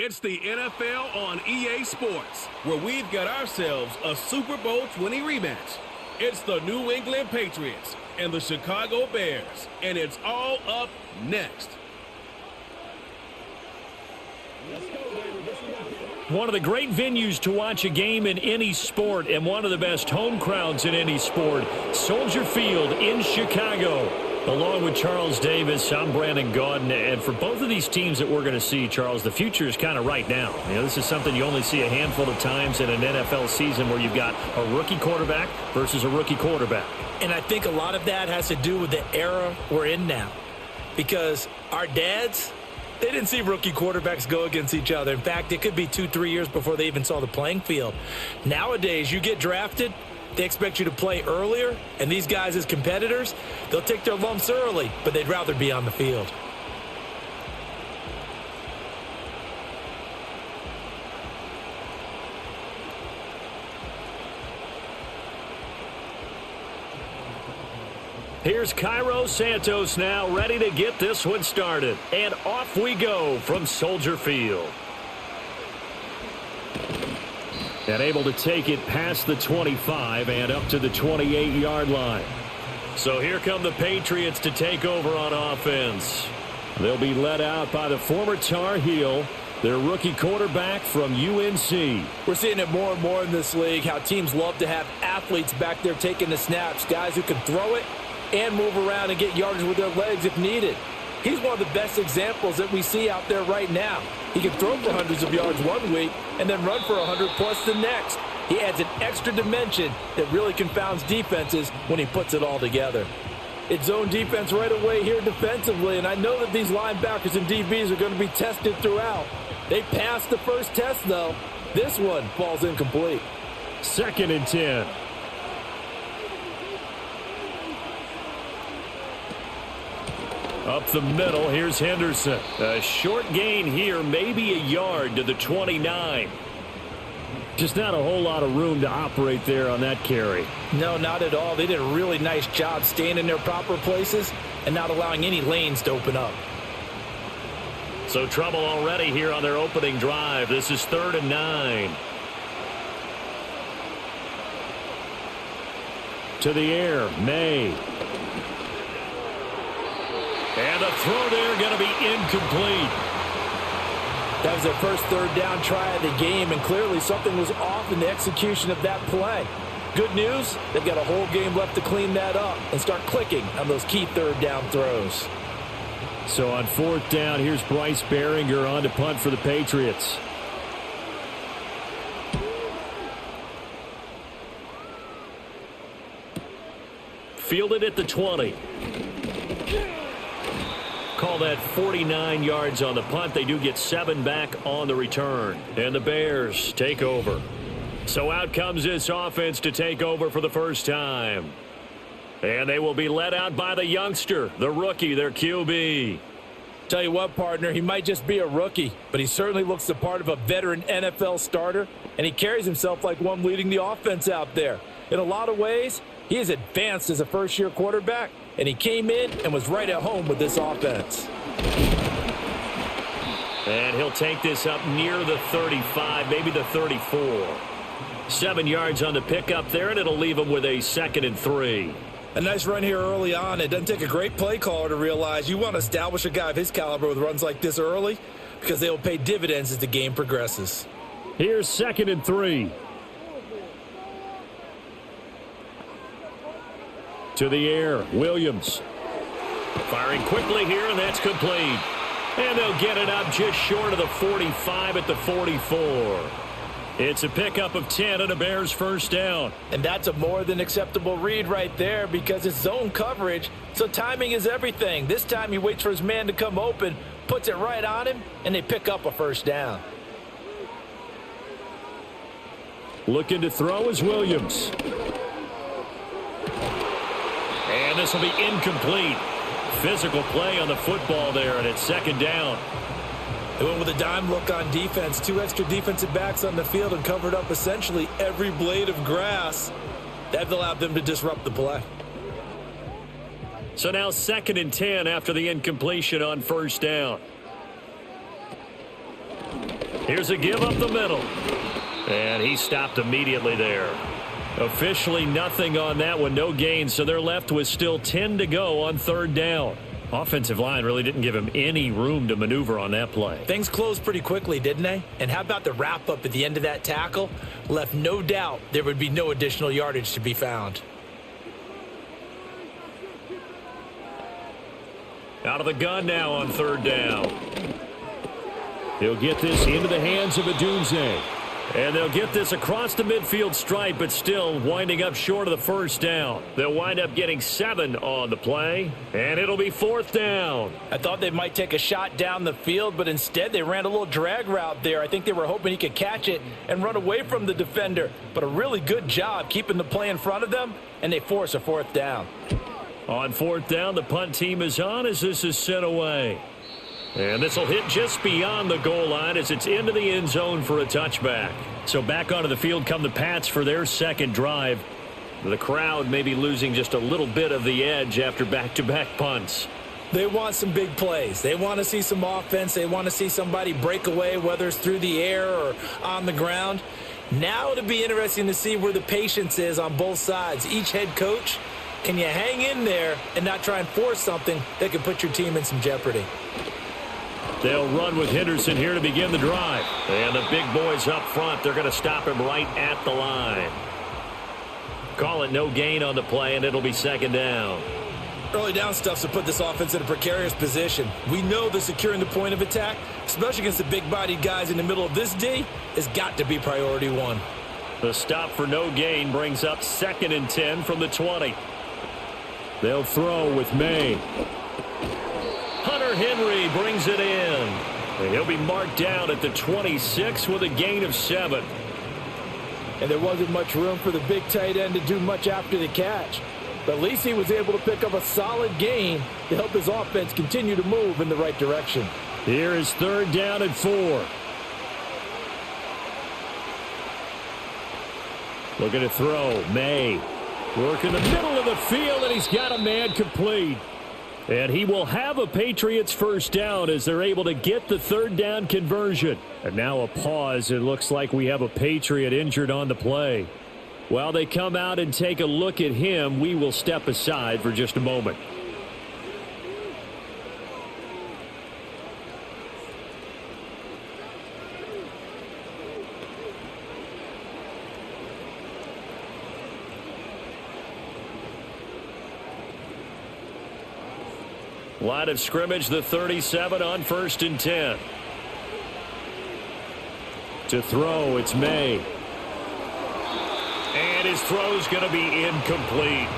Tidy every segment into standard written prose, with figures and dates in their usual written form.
It's the NFL on EA Sports, where we've got ourselves a Super Bowl 20 rematch. It's the New England Patriots and the Chicago Bears, and it's all up next. One of the great venues to watch a game in any sport and one of the best home crowds in any sport, Soldier Field in Chicago. Along with Charles Davis, I'm Brandon Gaudin, and for both of these teams that we're going to see, Charles, the future is kind of right now. You know, this is something you only see a handful of times in an NFL season where you've got a rookie quarterback versus a rookie quarterback. And I think a lot of that has to do with the era we're in now, because our dads, they didn't see rookie quarterbacks go against each other. In fact, it could be 2-3 years before they even saw the playing field. Nowadays, you get drafted, they expect you to play earlier, and these guys as competitors, they'll take their lumps early, but they'd rather be on the field. Here's Cairo Santos now, ready to get this one started. And off we go from Soldier Field. And able to take it past the 25 and up to the 28-yard line. So here come the Patriots to take over on offense. They'll be led out by the former Tar Heel, their rookie quarterback from UNC. We're seeing it more and more in this league, how teams love to have athletes back there taking the snaps, guys who can throw it and move around and get yardage with their legs if needed. He's one of the best examples that we see out there right now. He can throw for hundreds of yards one week and then run for 100+ the next. He adds an extra dimension that really confounds defenses when he puts it all together. It's zone defense right away here defensively, and I know that these linebackers and DBs are going to be tested throughout. They passed the first test, though. This one falls incomplete. 2nd and 10. Up the middle, here's Henderson. A short gain here, maybe a yard to the 29. Just not a whole lot of room to operate there on that carry. No, not at all. They did a really nice job staying in their proper places and not allowing any lanes to open up. So trouble already here on their opening drive. This is 3rd and 9. To the air, May. And the throw there going to be incomplete. That was their first 3rd down try of the game, and clearly something was off in the execution of that play. Good news, they've got a whole game left to clean that up and start clicking on those key 3rd down throws. So on 4th down, here's Bryce Behringer on to punt for the Patriots. Fielded at the 20. Call that 49 yards on the punt. They do get 7 back on the return. And the Bears take over. So out comes this offense to take over for the first time. And they will be led out by the youngster, the rookie, their QB. Tell you what, partner, he might just be a rookie, but he certainly looks the part of a veteran NFL starter, and he carries himself like one leading the offense out there. In a lot of ways, he is advanced as a first-year quarterback, and he came in and was right at home with this offense. And he'll take this up near the 35, maybe the 34. 7 yards on the pickup there, and it'll leave him with a 2nd and 3. A nice run here early on. It doesn't take a great play caller to realize you want to establish a guy of his caliber with runs like this early, because they will pay dividends as the game progresses. Here's 2nd and 3. To the air, Williams. Firing quickly here, and that's complete. And they'll get it up just short of the 45 at the 44. It's a pickup of 10 and a Bears first down. And that's a more than acceptable read right there, because it's zone coverage, so timing is everything. This time he waits for his man to come open, puts it right on him, and they pick up a first down. Looking to throw is Williams. And this will be incomplete. Physical play on the football there, and it's 2nd down. They went with a dime look on defense. 2 extra defensive backs on the field and covered up essentially every blade of grass. That allowed them to disrupt the play. So now 2nd and 10 after the incompletion on first down. Here's a give up the middle. And he stopped immediately there. Officially nothing on that one, no gain, so they're left with still 10 to go on third down. Offensive line really didn't give him any room to maneuver on that play. Things closed pretty quickly, didn't they? And how about the wrap-up at the end of that tackle? Left no doubt there would be no additional yardage to be found. Out of the gun now on third down. He'll get this into the hands of Adunze. And they'll get this across the midfield stripe, but still winding up short of the first down. They'll wind up getting 7 on the play, and it'll be fourth down. I thought they might take a shot down the field, but instead they ran a little drag route there. I think they were hoping he could catch it and run away from the defender. But a really good job keeping the play in front of them, and they force a fourth down. On fourth down, the punt team is on as this is sent away. And this will hit just beyond the goal line as it's into the end zone for a touchback. So back onto the field come the Pats for their second drive. The crowd may be losing just a little bit of the edge after back-to-back punts. They want some big plays. They want to see some offense. They want to see somebody break away, whether it's through the air or on the ground. Now it'll be interesting to see where the patience is on both sides. Each head coach, can you hang in there and not try and force something that could put your team in some jeopardy? They'll run with Henderson here to begin the drive. And the big boys up front, they're going to stop him right at the line. Call it no gain on the play, and it'll be second down. Early down stuff's to put this offense in a precarious position. We know that securing the point of attack, especially against the big-bodied guys in the middle of this D, has got to be priority one. The stop for no gain brings up 2nd and 10 from the 20. They'll throw with May. Hunter Henry brings it in. And he'll be marked down at the 26 with a gain of 7. And there wasn't much room for the big tight end to do much after the catch. But at least he was able to pick up a solid gain to help his offense continue to move in the right direction. Here is third down and 4. Looking to throw. May. Work in the middle of the field, and he's got a man complete. And he will have a Patriots first down as they're able to get the third down conversion. And now a pause. It looks like we have a Patriot injured on the play. While they come out and take a look at him, we will step aside for just a moment. Line of scrimmage, the 37 on 1st and 10. To throw, it's May. And his throw's going to be incomplete.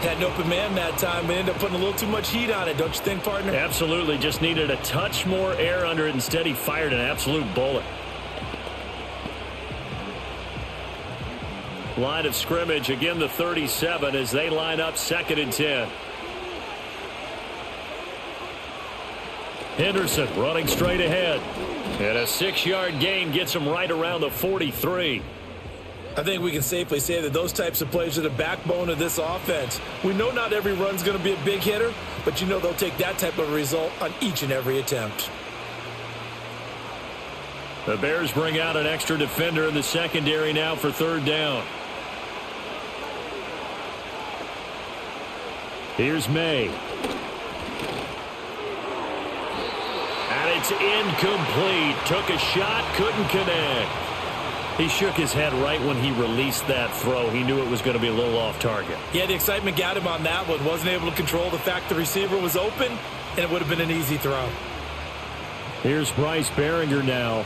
Had an open man that time, but ended up putting a little too much heat on it, don't you think, partner? Absolutely. Just needed a touch more air under it. Instead, he fired an absolute bullet. Line of scrimmage, again, the 37 as they line up 2nd and 10. Henderson running straight ahead. And a 6-yard gain gets him right around the 43. I think we can safely say that those types of plays are the backbone of this offense. We know not every run's going to be a big hitter, but you know they'll take that type of result on each and every attempt. The Bears bring out an extra defender in the secondary now for third down. Here's May. And it's incomplete. Took a shot, couldn't connect. He shook his head right when he released that throw. He knew it was going to be a little off target. Yeah, the excitement got him on that one. Wasn't able to control the fact the receiver was open, and it would have been an easy throw. Here's Bryce Behringer now.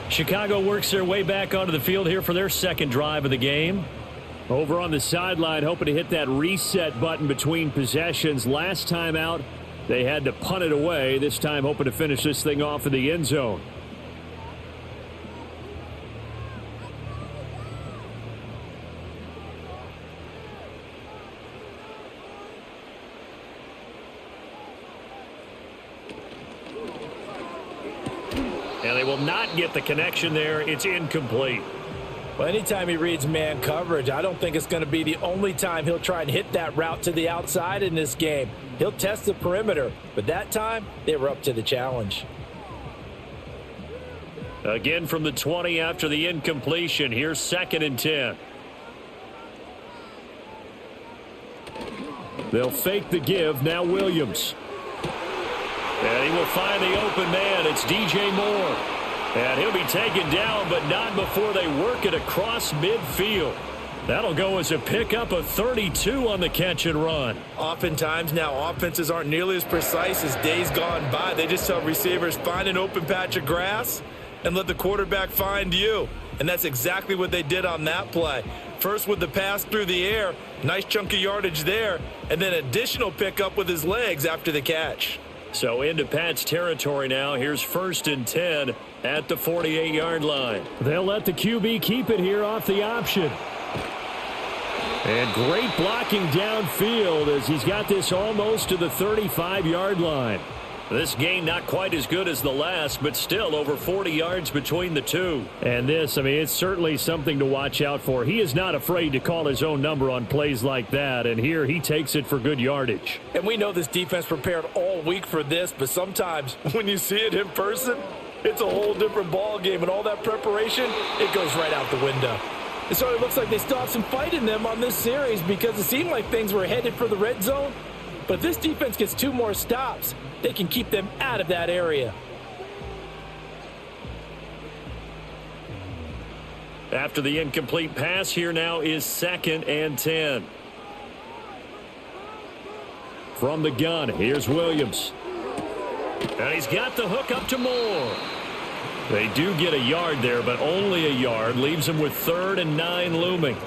Chicago works their way back onto the field here for their second drive of the game. Over on the sideline, hoping to hit that reset button between possessions. Last time out, they had to punt it away. This time, hoping to finish this thing off in the end zone. And they will not get the connection there. It's incomplete. Well, anytime he reads man coverage, I don't think it's going to be the only time he'll try and hit that route to the outside in this game. He'll test the perimeter, but that time they were up to the challenge. Again from the 20 after the incompletion. Here's 2nd and 10. They'll fake the give. Now Williams. And he will find the open man. It's DJ Moore. And he'll be taken down, but not before they work it across midfield. That'll go as a pickup of 32 on the catch and run. Oftentimes now offenses aren't nearly as precise as days gone by. They just tell receivers, find an open patch of grass and let the quarterback find you. And that's exactly what they did on that play. First with the pass through the air, nice chunk of yardage there, and then additional pickup with his legs after the catch. So into Pat's territory now. Here's 1st and 10 at the 48-yard line. They'll let the QB keep it here off the option. And great blocking downfield as he's got this almost to the 35-yard line. This game not quite as good as the last, but still over 40 yards between the two. And this, I mean, it's certainly something to watch out for. He is not afraid to call his own number on plays like that, and here he takes it for good yardage. And we know this defense prepared all week for this, but sometimes when you see it in person, it's a whole different ball game, and all that preparation, it goes right out the window. And so it looks like they still have some fight in them on this series because it seemed like things were headed for the red zone. But if this defense gets 2 more stops, they can keep them out of that area. After the incomplete pass, here now is 2nd and 10. From the gun, here's Williams. And he's got the hook up to Moore. They do get a yard there, but only a yard. Leaves them with 3rd and 9 looming.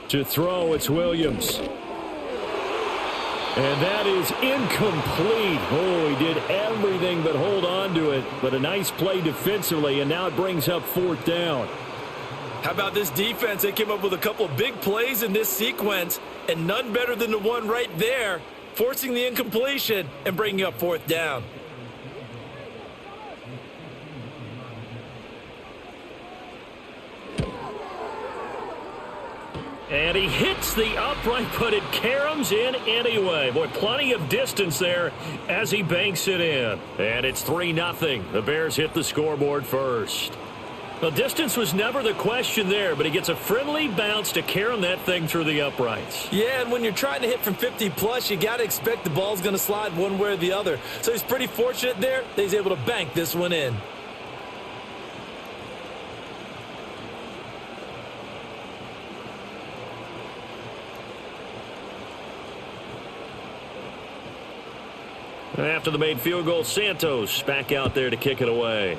To throw, it's Williams. And that is incomplete. Oh, he did everything but hold on to it. But a nice play defensively, and now it brings up 4th down. How about this defense? They came up with a couple of big plays in this sequence, and none better than the one right there, forcing the incompletion and bringing up 4th down. And he hits the upright, but it caroms in anyway. Boy, plenty of distance there as he banks it in. And it's 3-0. The Bears hit the scoreboard first. The distance was never the question there, but he gets a friendly bounce to carom that thing through the uprights. Yeah, and when you're trying to hit from 50-plus, you got to expect the ball's going to slide one way or the other. So he's pretty fortunate there that he's able to bank this one in. After the made field goal, Santos back out there to kick it away.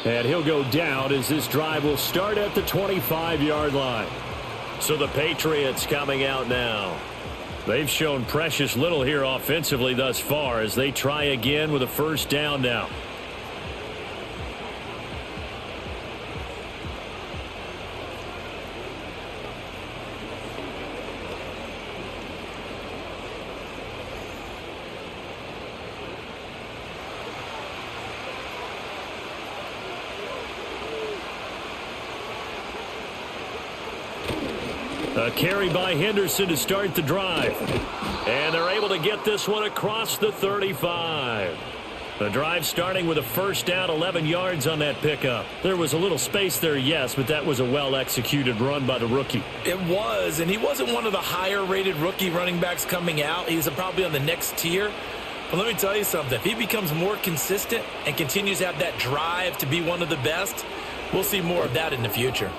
And he'll go down as this drive will start at the 25-yard line. So the Patriots coming out now. They've shown precious little here offensively thus far as they try again with a 1st down now. A carry by Henderson to start the drive. And they're able to get this one across the 35. The drive starting with a 1st down, 11 yards on that pickup. There was a little space there, yes, but that was a well-executed run by the rookie. It was, and he wasn't one of the higher-rated rookie running backs coming out. He's probably on the next tier. But let me tell you something. If he becomes more consistent and continues to have that drive to be one of the best, we'll see more of that in the future.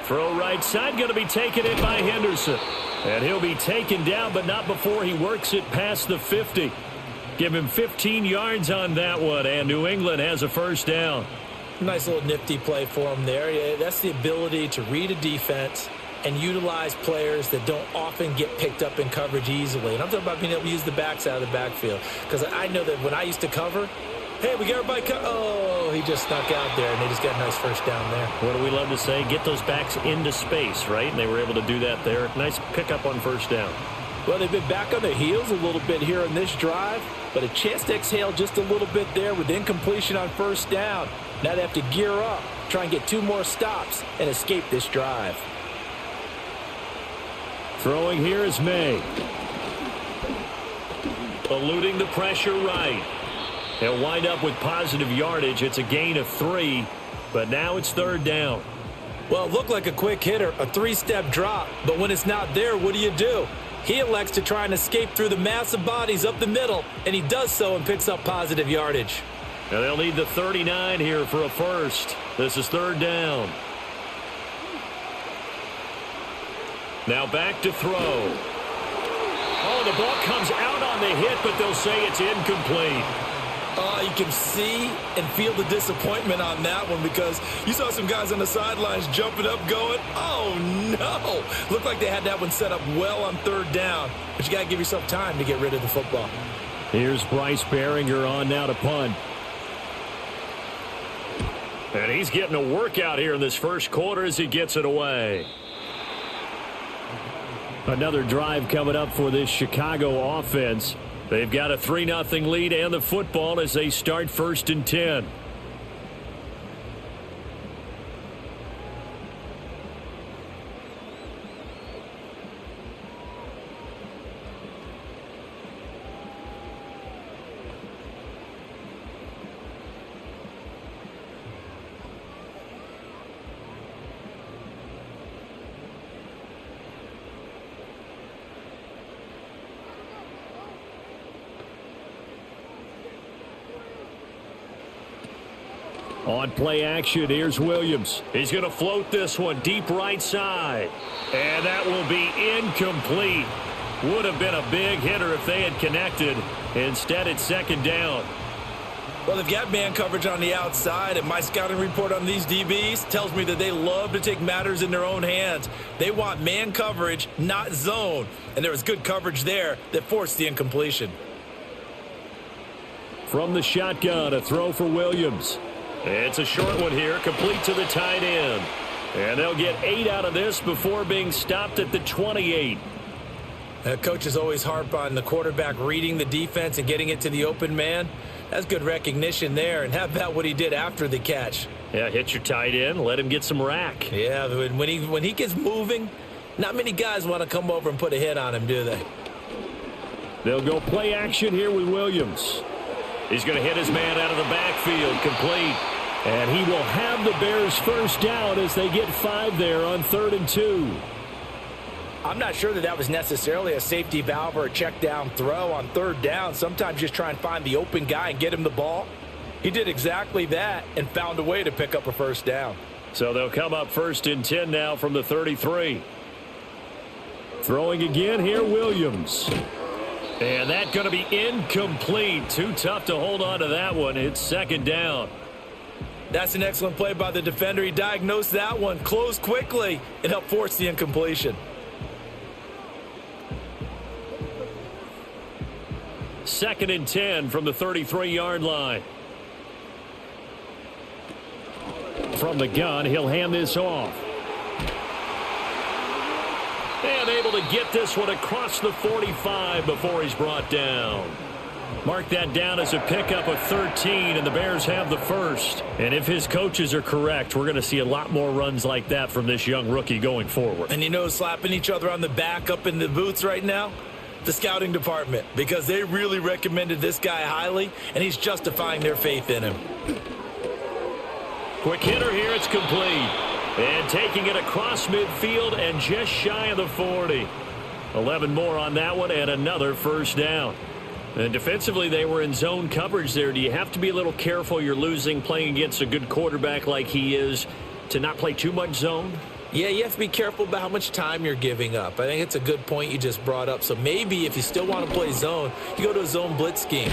Throw right side, going to be taken in by Henderson. And he'll be taken down, but not before he works it past the 50. Give him 15 yards on that one, and New England has a 1st down. Nice little nifty play for him there. Yeah, that's the ability to read a defense and utilize players that don't often get picked up in coverage easily. And I'm talking about being able to use the backs out of the backfield. Because I know that when I used to cover, hey, we got everybody oh, he just snuck out there, and they just got a nice first down there. What do we love to say? Get those backs into space, right? And they were able to do that there. Nice pickup on first down. Well, they've been back on their heels a little bit here in this drive, but a chance to exhale just a little bit there with incompletion on first down. Now they have to gear up, try and get 2 more stops, and escape this drive. Throwing here is May. Eluding the pressure right. He'll wind up with positive yardage. It's a gain of 3, but now it's third down. Well, it looked like a quick hitter, a 3-step drop, but when it's not there, what do? He elects to try and escape through the massive bodies up the middle, and he does so and picks up positive yardage. Now they'll need the 39 here for a first. This is third down. Now back to throw. Oh, the ball comes out on the hit, but they'll say it's incomplete. You can see and feel the disappointment on that one because you saw some guys on the sidelines jumping up going, oh, no. Looked like they had that one set up well on third down, but you got to give yourself time to get rid of the football. Here's Bryce Behringer on now to punt. And he's getting a workout here in this first quarter as he gets it away. Another drive coming up for this Chicago offense. They've got a 3-0 lead and the football as they start first and 10. On play action, here's Williams. He's going to float this one deep right side. And that will be incomplete. Would have been a big hitter if they had connected. Instead, it's second down. Well, they've got man coverage on the outside, and my scouting report on these DBs tells me that they love to take matters in their own hands. They want man coverage, not zone. And there was good coverage there that forced the incompletion. From the shotgun, a throw for Williams. It's a short one here, complete to the tight end. And they'll get 8 out of this before being stopped at the 28. Coaches always harp on the quarterback reading the defense and getting it to the open man. That's good recognition there. And how about what he did after the catch? Yeah, hit your tight end, let him get some rack. Yeah, when he gets moving, not many guys want to come over and put a hit on him, do they? They'll go play action here with Williams. He's going to hit his man out of the backfield, complete. And he will have the Bears first down as they get 5 there on 3rd and 2. I'm not sure that was necessarily a safety valve or a check down throw on 3rd down. Sometimes just try and find the open guy and get him the ball. He did exactly that and found a way to pick up a first down. So they'll come up 1st and 10 now from the 33. Throwing again here, Williams. And that's going to be incomplete. Too tough to hold on to that one. It's second down. That's an excellent play by the defender. He diagnosed that one, closed quickly, and helped force the incompletion. Second and 10 from the 33-yard line. From the gun, he'll hand this off. And able to get this one across the 45 before he's brought down. Mark that down as a pickup of 13, and the Bears have the first. And if his coaches are correct, we're going to see a lot more runs like that from this young rookie going forward. And you know, slapping each other on the back up in the booths right now? The scouting department, because they really recommended this guy highly, and he's justifying their faith in him. Quick hitter here, it's complete. And taking it across midfield and just shy of the 40. 11 more on that one and another first down. And defensively, they were in zone coverage there. Do you have to be a little careful you're losing playing against a good quarterback like he is to not play too much zone? Yeah, you have to be careful about how much time you're giving up. I think it's a good point you just brought up. So maybe if you still want to play zone, you go to a zone blitz scheme.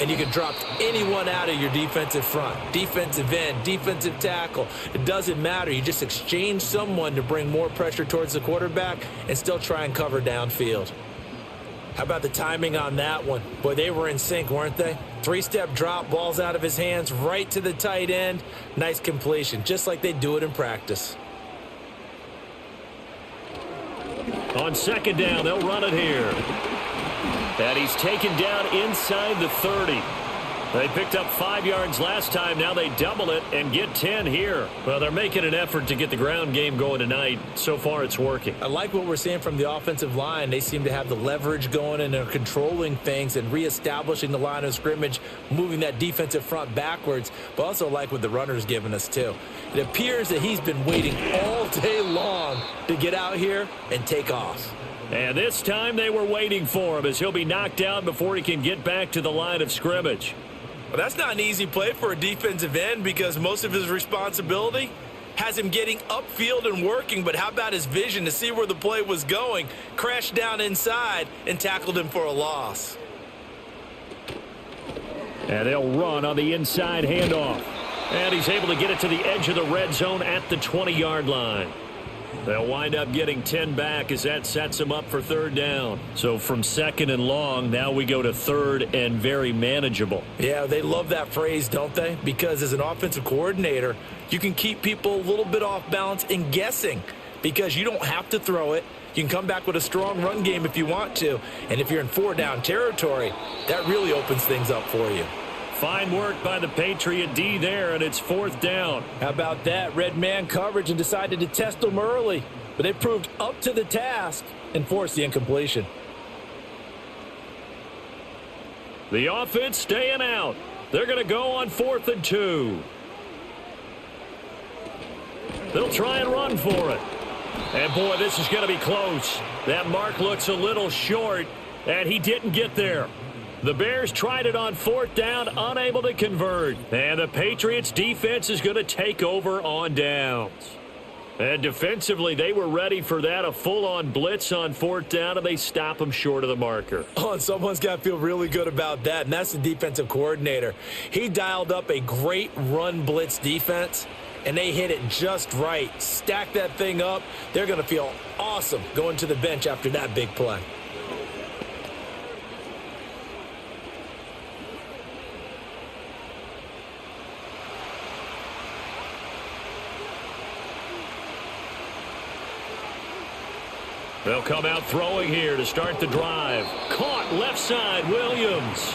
and you can drop anyone out of your defensive front. Defensive end, defensive tackle. It doesn't matter. You just exchange someone to bring more pressure towards the quarterback and still try and cover downfield. How about the timing on that one? Boy, they were in sync, weren't they? Three-step drop, balls out of his hands, right to the tight end. Nice completion, just like they do it in practice. On second down, they'll run it here. And he's taken down inside the 30. They picked up 5 yards last time. Now they double it and get 10 here. Well, they're making an effort to get the ground game going tonight. So far, it's working. I like what we're seeing from the offensive line. They seem to have the leverage going, and they're controlling things and reestablishing the line of scrimmage, moving that defensive front backwards, but also like what the runner's giving us, too. It appears that he's been waiting all day long to get out here and take off. And this time they were waiting for him as he'll be knocked down before he can get back to the line of scrimmage. Well, that's not an easy play for a defensive end because most of his responsibility has him getting upfield and working, but how about his vision to see where the play was going, crashed down inside, and tackled him for a loss. And they'll run on the inside handoff. And he's able to get it to the edge of the red zone at the 20-yard line. They'll wind up getting 10 back as that sets them up for third down. So from second and long, now we go to third and very manageable. Yeah, they love that phrase, don't they? Because as an offensive coordinator, you can keep people a little bit off balance and guessing because you don't have to throw it. You can come back with a strong run game if you want to. And if you're in 4-down territory, that really opens things up for you. Fine work by the Patriot D there, and it's fourth down. How about that? Red man coverage and decided to test them early. But they proved up to the task and forced the incompletion. The offense staying out. They're going to go on 4th and 2. They'll try and run for it. And, boy, this is going to be close. That mark looks a little short, and he didn't get there. The Bears tried it on 4th down, unable to convert. And the Patriots defense is going to take over on downs. And defensively, they were ready for that, a full-on blitz on 4th down, and they stop them short of the marker. Oh, and someone's got to feel really good about that, and that's the defensive coordinator. He dialed up a great run blitz defense, and they hit it just right. Stack that thing up. They're going to feel awesome going to the bench after that big play. They'll come out throwing here to start the drive. Caught left side, Williams.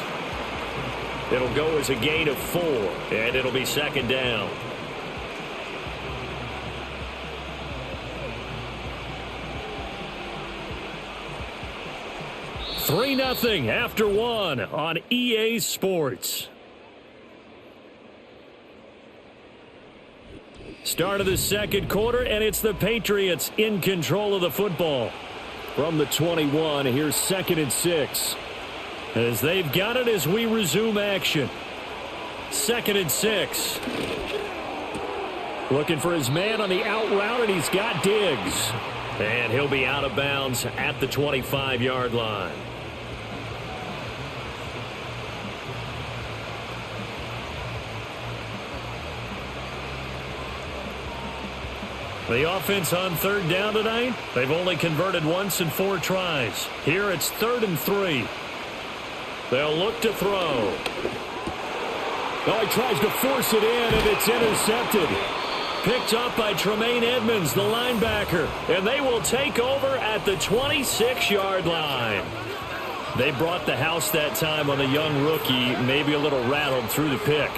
It'll go as a gain of 4, and it'll be second down. Three 0 after 1 on EA Sports. Start of the second quarter, and it's the Patriots in control of the football. From the 21, here's 2nd and 6. As they've got it as we resume action. 2nd and 6. Looking for his man on the out route, and he's got Diggs. And he'll be out of bounds at the 25-yard line. The offense on 3rd down tonight, they've only converted once in 4 tries. Here it's 3rd and 3. They'll look to throw. Oh, he tries to force it in, and it's intercepted. Picked up by TreVeyon Edmonds, the linebacker. And they will take over at the 26-yard line. They brought the house that time on the young rookie, maybe a little rattled through the pick.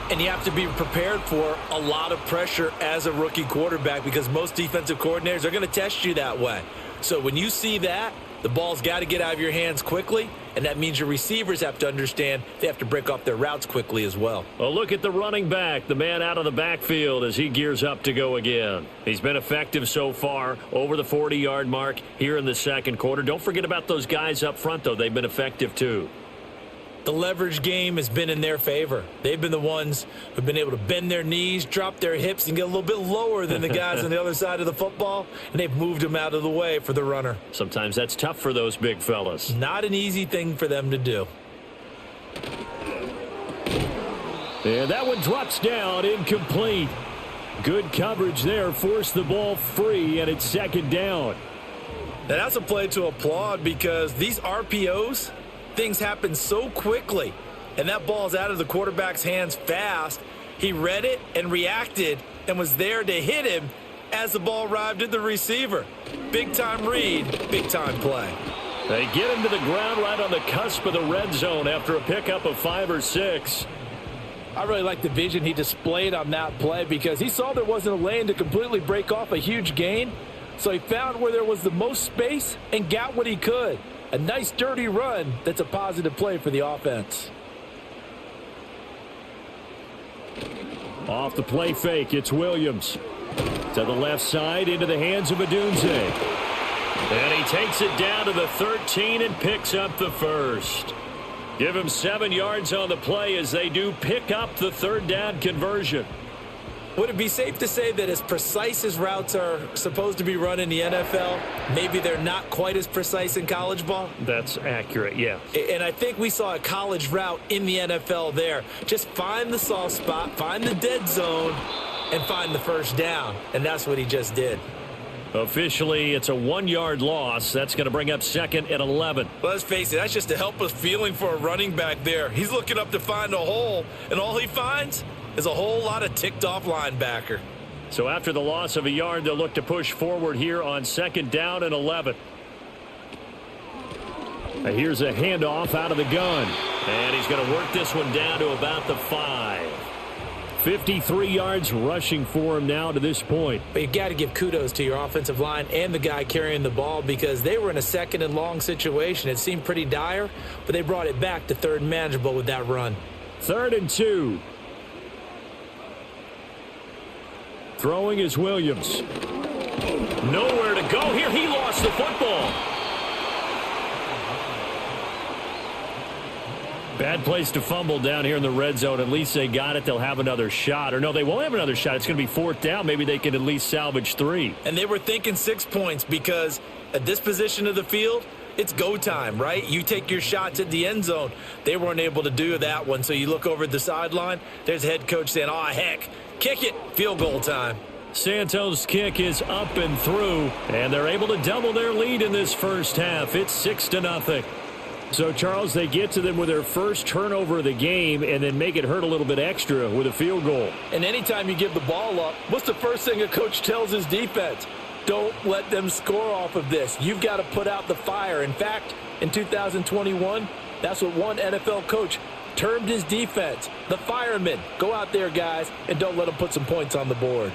And you have to be prepared for a lot of pressure as a rookie quarterback because most defensive coordinators are going to test you that way. So when you see that, the ball's got to get out of your hands quickly, and that means your receivers have to understand they have to break off their routes quickly as well. Well, look at the running back, the man out of the backfield as he gears up to go again. He's been effective so far, over the 40-yard mark here in the second quarter. Don't forget about those guys up front, though. They've been effective, too. The leverage game has been in their favor. They've been the ones who've been able to bend their knees, drop their hips, and get a little bit lower than the guys on the other side of the football, and they've moved them out of the way for the runner. Sometimes that's tough for those big fellas. Not an easy thing for them to do. And that one drops down, incomplete. Good coverage there, forced the ball free, and it's second down. Now that's a play to applaud because these RPOs, things happen so quickly. And that ball's out of the quarterback's hands fast. He read it and reacted and was there to hit him as the ball arrived at the receiver. Big-time read, big-time play. They get him to the ground right on the cusp of the red zone after a pickup of 5 or 6. I really like the vision he displayed on that play because he saw there wasn't a lane to completely break off a huge gain. So he found where there was the most space and got what he could. A nice dirty run that's a positive play for the offense. Off the play fake, it's Williams. To the left side, into the hands of Adunze. And he takes it down to the 13 and picks up the first. Give him 7 yards on the play as they do pick up the third down conversion. Would it be safe to say that as precise as routes are supposed to be run in the NFL, maybe they're not quite as precise in college ball? That's accurate, yeah. And I think we saw a college route in the NFL there. Just find the soft spot, find the dead zone, and find the first down. And that's what he just did. Officially, it's a 1-yard loss. That's going to bring up second and 11. Well, let's face it, that's just a helpless feeling for a running back there. He's looking up to find a hole, and all he finds is a whole lot of ticked-off linebacker. So after the loss of a yard, they'll look to push forward here on second down and 11. Now here's a handoff out of the gun. And he's going to work this one down to about the 5. 53 yards rushing for him now to this point. But you got to give kudos to your offensive line and the guy carrying the ball because they were in a second and long situation. It seemed pretty dire, but they brought it back to third and manageable with that run. 3rd and 2. Throwing is Williams. Nowhere to go here. He lost the football. Bad place to fumble down here in the red zone. At least they got it. They'll have another shot. Or no, they won't have another shot. It's going to be 4th down. Maybe they can at least salvage 3. And they were thinking 6 points because at this position of the field, it's go time, right? You take your shots at the end zone. They weren't able to do that one. So you look over at the sideline. There's the head coach saying, oh, heck, kick it. Field goal time. Santos' kick is up and through. And they're able to double their lead in this first half. It's 6-0. So, Charles, they get to them with their first turnover of the game and then make it hurt a little bit extra with a field goal. And anytime you give the ball up, what's the first thing a coach tells his defense? Don't let them score off of this. You've got to put out the fire. In fact, in 2021, that's what one NFL coach termed his defense. The firemen. Go out there, guys, and don't let them put some points on the board.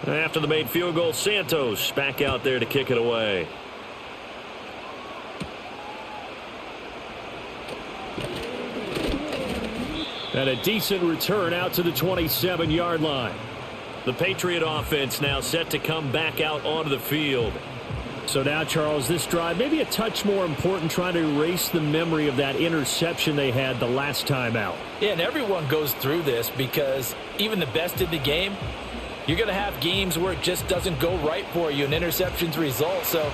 After the made field goal, Santos back out there to kick it away. And a decent return out to the 27-yard line. The Patriot offense now set to come back out onto the field. So now, Charles, this drive maybe a touch more important, trying to erase the memory of that interception they had the last time out. Yeah, and everyone goes through this because even the best in the game, you're going to have games where it just doesn't go right for you, and interceptions result. So,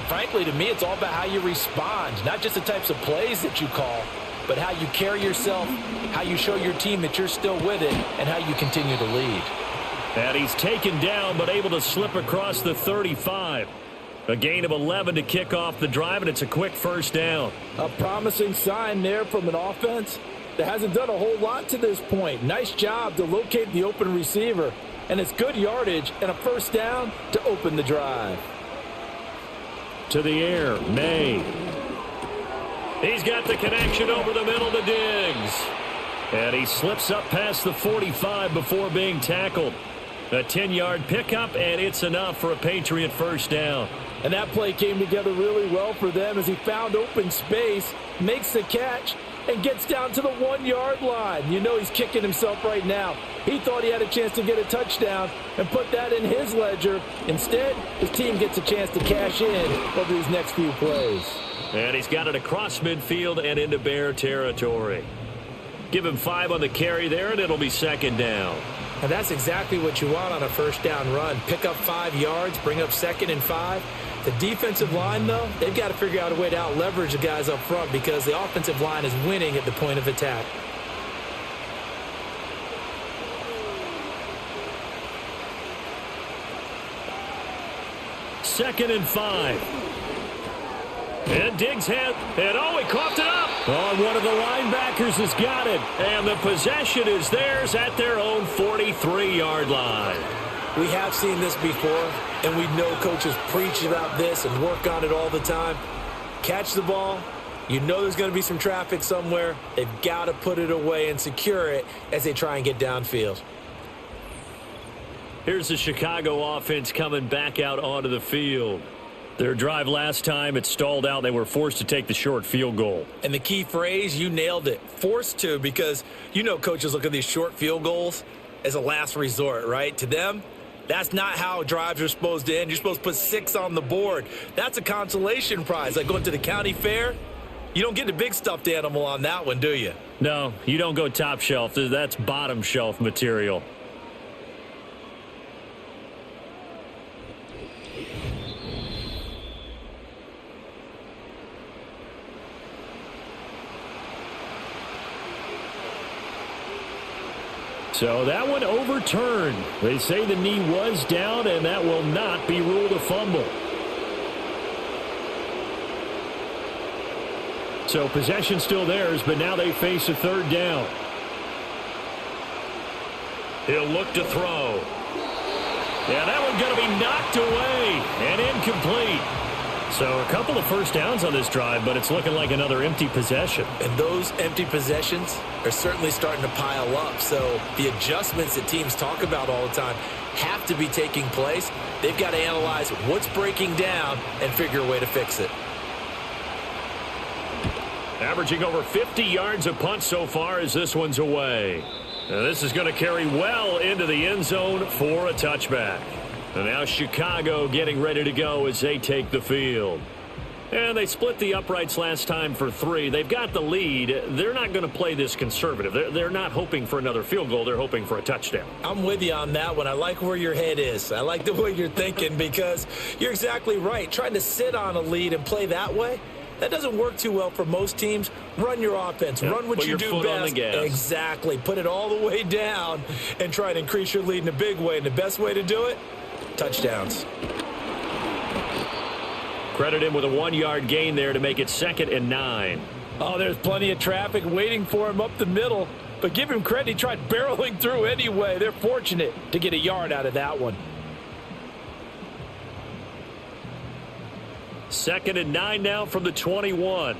frankly, to me, it's all about how you respond, not just the types of plays that you call, but how you carry yourself, how you show your team that you're still with it, and how you continue to lead. And he's taken down, but able to slip across the 35. A gain of 11 to kick off the drive, and it's a quick first down. A promising sign there from an offense that hasn't done a whole lot to this point. Nice job to locate the open receiver. And it's good yardage and a first down to open the drive. To the air, May. He's got the connection over the middle to Diggs. And he slips up past the 45 before being tackled. A 10-yard pickup, and it's enough for a Patriot first down. And that play came together really well for them as he found open space, makes the catch, and gets down to the 1-yard line. You know he's kicking himself right now. He thought he had a chance to get a touchdown and put that in his ledger. Instead, his team gets a chance to cash in over these next few plays. And he's got it across midfield and into Bear territory. Give him 5 on the carry there, and it'll be second down. And that's exactly what you want on a first down run. Pick up 5 yards, bring up 2nd and 5. The defensive line, though, they've got to figure out a way to out-leverage the guys up front because the offensive line is winning at the point of attack. Second and 5. And Diggs had, and oh, he coughed it up. Oh, one of the linebackers has got it. And the possession is theirs at their own 43-yard line. We have seen this before, and we know coaches preach about this and work on it all the time. Catch the ball. You know there's going to be some traffic somewhere. They've got to put it away and secure it as they try and get downfield. Here's the Chicago offense coming back out onto the field. Their drive last time, it stalled out. They were forced to take the short field goal. And the key phrase, you nailed it, forced to, because you know coaches look at these short field goals as a last resort, right? To them, that's not how drives are supposed to end. You're supposed to put 6 on the board. That's a consolation prize. Like going to the county fair, you don't get the big stuffed animal on that one, do you? No, you don't go top shelf. That's bottom shelf material. So that one overturned. They say the knee was down, and that will not be ruled a fumble. So possession still theirs, but now they face a third down. He'll look to throw. Yeah, that one's going to be knocked away and incomplete. So a couple of first downs on this drive, but it's looking like another empty possession. And those empty possessions are certainly starting to pile up. So the adjustments that teams talk about all the time have to be taking place. They've got to analyze what's breaking down and figure a way to fix it. Averaging over 50 yards a punt so far as this one's away. Now this is going to carry well into the end zone for a touchback. And now Chicago getting ready to go as they take the field. And they split the uprights last time for 3. They've got the lead. They're not going to play this conservative. They're not hoping for another field goal. They're hoping for a touchdown. I'm with you on that one. I like where your head is. I like the way you're thinking because you're exactly right. Trying to sit on a lead and play that way, that doesn't work too well for most teams. Run your offense. Yeah, run what you do best. On the gas. Exactly. Put it all the way down and try to increase your lead in a big way. And the best way to do it, touchdowns. Credit him with a 1-yard gain there to make it 2nd and 9. Oh, there's plenty of traffic waiting for him up the middle. But give him credit. He tried barreling through anyway. They're fortunate to get a yard out of that one. 2nd and 9 now from the 21.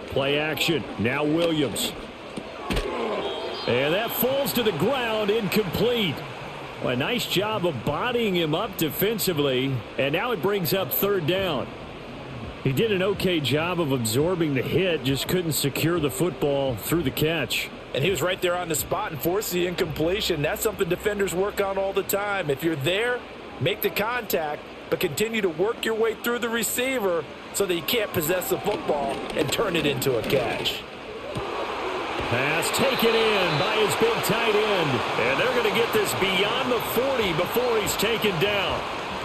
Play action. Now Williams. And that falls to the ground, incomplete. Well, a nice job of bodying him up defensively, and now it brings up 3rd down. He did an okay job of absorbing the hit, just couldn't secure the football through the catch. And he was right there on the spot and forced the incompletion. That's something defenders work on all the time. If you're there, make the contact, but continue to work your way through the receiver so that you can't possess the football and turn it into a catch. Pass taken in by his big tight end. And they're going to get this beyond the 40 before he's taken down.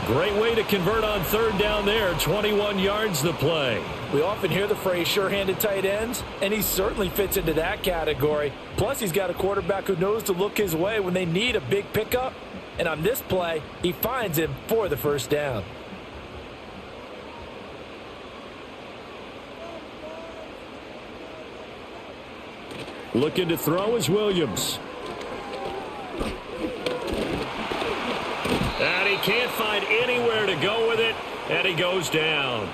Great way to convert on 3rd down there. 21 yards the play. We often hear the phrase sure-handed tight ends, and he certainly fits into that category. Plus, he's got a quarterback who knows to look his way when they need a big pickup. And on this play, he finds him for the 1st down. Looking to throw is Williams. And he can't find anywhere to go with it, and he goes down.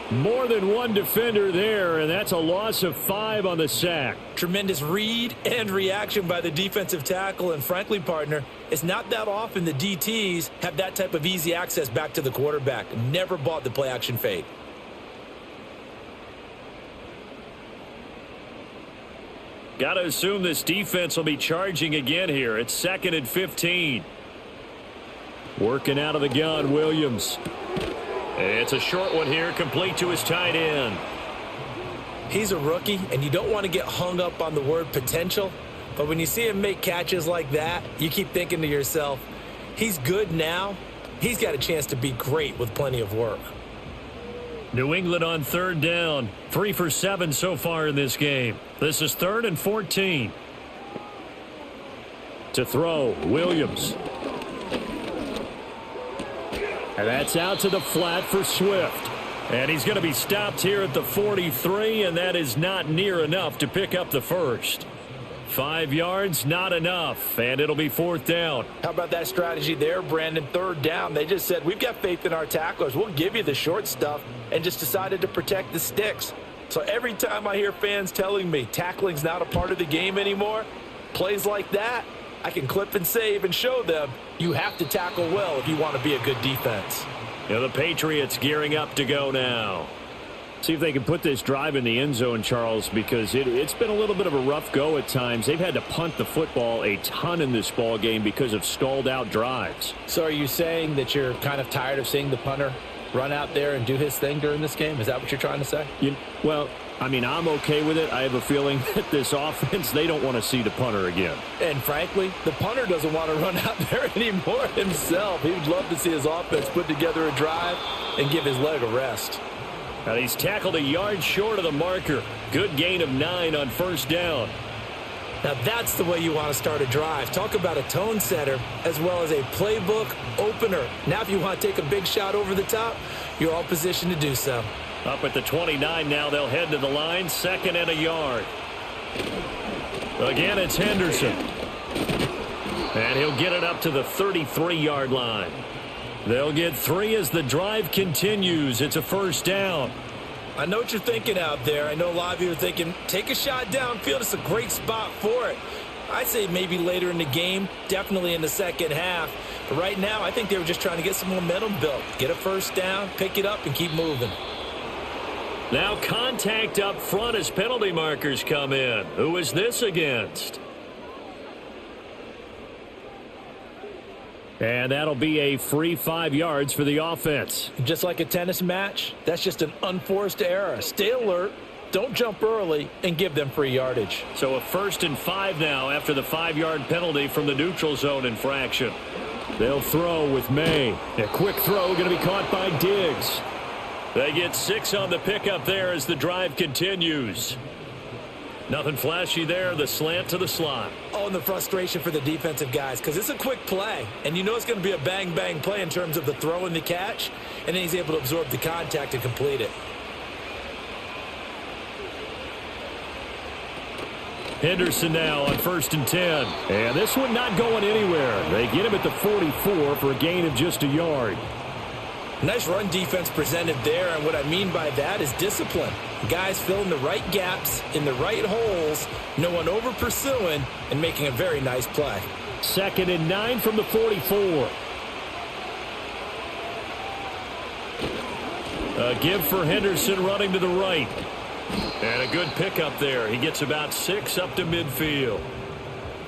More than one defender there, and that's a loss of 5 on the sack. Tremendous read and reaction by the defensive tackle, and frankly, partner, it's not that often the DTs have that type of easy access back to the quarterback. Never bought the play-action fade. Got to assume this defense will be charging again here. It's 2nd and 15. Working out of the gun, Williams. It's a short one here, complete to his tight end. He's a rookie, and you don't want to get hung up on the word potential. But when you see him make catches like that, you keep thinking to yourself, he's good now. He's got a chance to be great with plenty of work. New England on third down. 3 for 7 so far in this game. This is 3rd and 14. To throw, Williams. And that's out to the flat for Swift. And he's going to be stopped here at the 43, and that is not near enough to pick up the first. 5 yards, not enough, and it'll be 4th down. How about that strategy there, Brandon? 3rd down. They just said, we've got faith in our tacklers. We'll give you the short stuff, and just decided to protect the sticks. So every time I hear fans telling me tackling's not a part of the game anymore, plays like that, I can clip and save and show them you have to tackle well if you want to be a good defense. Yeah, the Patriots gearing up to go now. See if they can put this drive in the end zone, Charles, because it's been a little bit of a rough go at times. They've had to punt the football a ton in this ball game because of stalled out drives. So are you saying that you're kind of tired of seeing the punter run out there and do his thing during this game? Is that what you're trying to say? Well, I mean, I'm okay with it. I have a feeling that this offense, they don't want to see the punter again. And frankly, the punter doesn't want to run out there anymore himself. He would love to see his offense put together a drive and give his leg a rest. Now he's tackled a yard short of the marker. Good gain of 9 on 1st down. Now that's the way you want to start a drive. Talk about a tone setter as well as a playbook opener. Now if you want to take a big shot over the top, you're all positioned to do so. Up at the 29 now, they'll head to the line. 2nd and a yard. Again, it's Henderson. And he'll get it up to the 33-yard line. They'll get 3 as the drive continues. It's a 1st down. I know what you're thinking out there. I know a lot of you are thinking, take a shot downfield. It's a great spot for it. I'd say maybe later in the game, definitely in the second half. But right now, I think they were just trying to get some momentum built. Get a 1st down, pick it up, and keep moving. Now contact up front as penalty markers come in. Who is this against? And that'll be a free 5 yards for the offense. Just like a tennis match, that's just an unforced error. Stay alert, don't jump early, and give them free yardage. So a 1st and 5 now after the 5-yard penalty from the neutral zone infraction. They'll throw with May. A quick throw going to be caught by Diggs. They get 6 on the pickup there as the drive continues. Nothing flashy there. The slant to the slot. Oh, and the frustration for the defensive guys because it's a quick play. And you know it's going to be a bang-bang play in terms of the throw and the catch. And then he's able to absorb the contact and complete it. Henderson now on 1st and 10. And this one not going anywhere. They get him at the 44 for a gain of just a yard. Nice run defense presented there, and what I mean by that is discipline. Guys filling the right gaps in the right holes, no one over pursuing, and making a very nice play. 2nd and 9 from the 44. A give for Henderson running to the right. And a good pickup there. He gets about 6 up to midfield.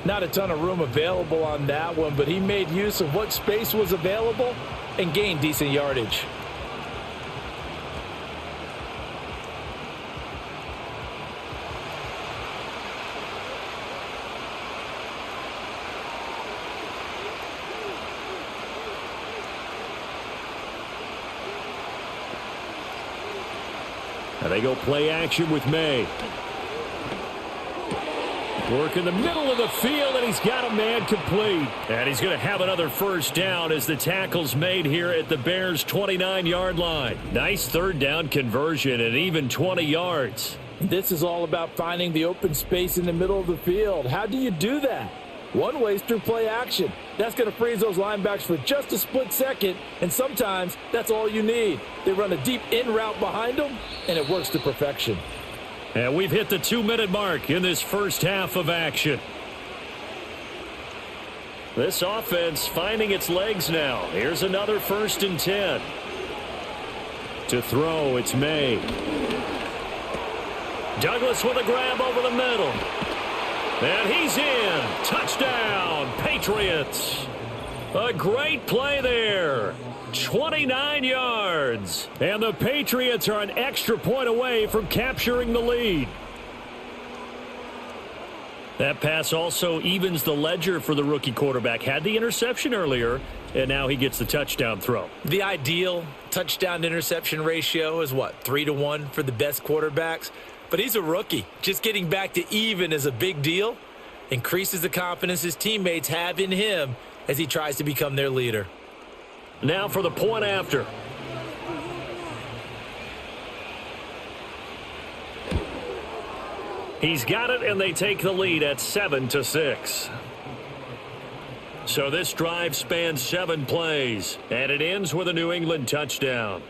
Not a ton of room available on that one, but he made use of what space was available and gained decent yardage. And they go play action with May. Work in the middle of the field, and he's got a man complete. And he's going to have another 1st down as the tackle's made here at the Bears' 29-yard line. Nice 3rd down conversion and even 20 yards. This is all about finding the open space in the middle of the field. How do you do that? One way is through play action. That's going to freeze those linebackers for just a split second, and sometimes that's all you need. They run a deep in route behind them, and it works to perfection. And we've hit the 2-minute mark in this first half of action. This offense finding its legs now. Here's another 1st and 10. To throw, it's May. Douglas with a grab over the middle. And he's in. Touchdown, Patriots. A great play there. 29 yards. And the Patriots are an extra point away from capturing the lead. That pass also evens the ledger for the rookie quarterback. Had the interception earlier, and now he gets the touchdown throw. The ideal touchdown-interception ratio is, what, 3-to-1 for the best quarterbacks? But he's a rookie. Just getting back to even is a big deal. Increases the confidence his teammates have in him as he tries to become their leader. Now for the point after. He's got it, and they take the lead at 7-6. So this drive spans 7 plays, and it ends with a New England touchdown.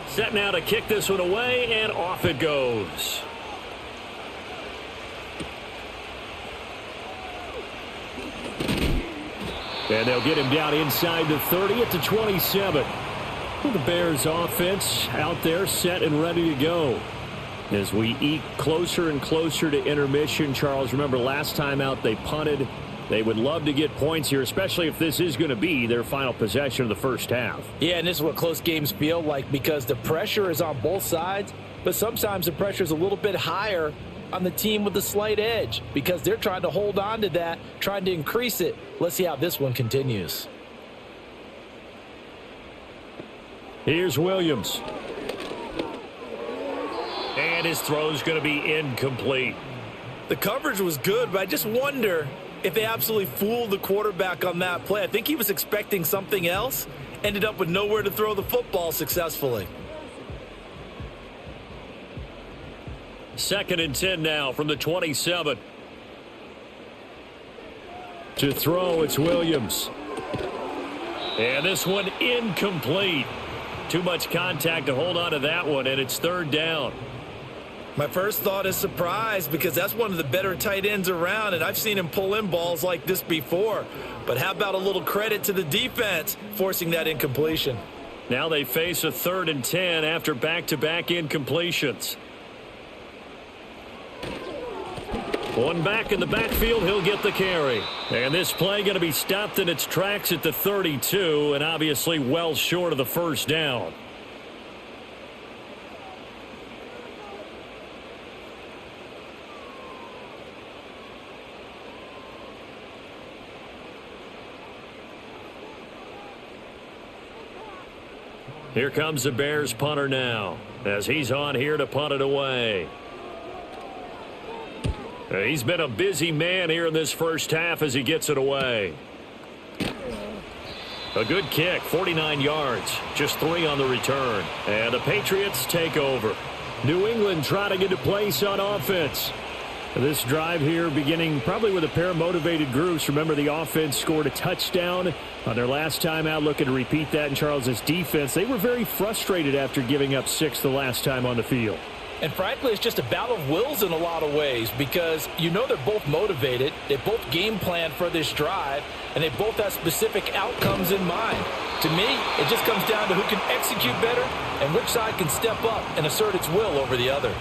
Set now to kick this one away, and off it goes. And they'll get him down inside the 30 at the 27. The Bears offense out there set and ready to go. As we eke closer and closer to intermission, Charles, remember last time out they punted. They would love to get points here, especially if this is going to be their final possession of the first half. Yeah, and this is what close games feel like because the pressure is on both sides, but sometimes the pressure is a little bit higher on the team with the slight edge because they're trying to hold on to that, trying to increase it. Let's see how this one continues. Here's Williams. And his throw's going to be incomplete. The coverage was good, but I just wonder if they absolutely fooled the quarterback on that play. I think he was expecting something else, ended up with nowhere to throw the football successfully. 2nd and 10 now from the 27. To throw, it's Williams. And this one incomplete. Too much contact to hold on to that one, and it's 3rd down. My first thought is surprise because that's one of the better tight ends around, and I've seen him pull in balls like this before. But how about a little credit to the defense forcing that incompletion? Now they face a 3rd and 10 after back-to-back incompletions. One back in the backfield, he'll get the carry. And this play going to be stopped in its tracks at the 32, and obviously well short of the first down. Here comes the Bears punter now as he's on here to punt it away. He's been a busy man here in this first half as he gets it away. A good kick, 49 yards, just 3 on the return. And the Patriots take over. New England trying to get to place on offense. This drive here beginning probably with a pair of motivated groups. Remember, the offense scored a touchdown on their last time out. Looking to repeat that in Charles's defense. They were very frustrated after giving up 6 the last time on the field. And frankly, it's just a battle of wills in a lot of ways because you know they're both motivated. They both game plan for this drive, and they both have specific outcomes in mind. To me, it just comes down to who can execute better and which side can step up and assert its will over the other.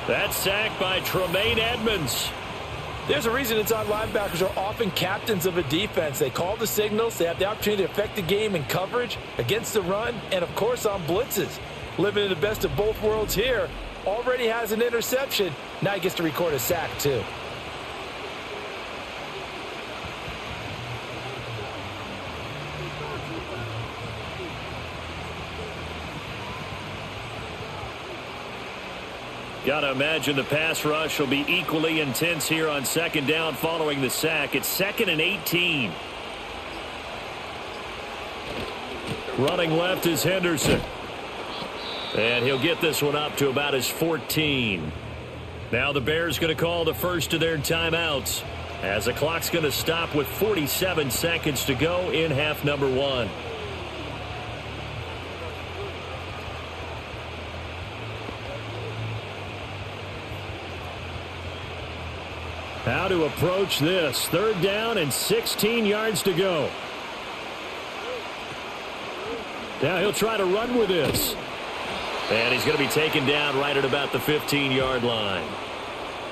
That sack by Tremaine Edmonds. There's a reason inside linebackers are often captains of a defense. They call the signals. They have the opportunity to affect the game in coverage, against the run, and, of course, on blitzes. Living in the best of both worlds here. Already has an interception. Now he gets to record a sack, too. Got to imagine the pass rush will be equally intense here on 2nd down following the sack. It's 2nd and 18. Running left is Henderson. And he'll get this one up to about his 14. Now the Bears going to call the first of their timeouts as the clock's going to stop with 47 seconds to go in half number 1. How to approach this. 3rd down and 16 yards to go. Now he'll try to run with this. And he's going to be taken down right at about the 15-yard line.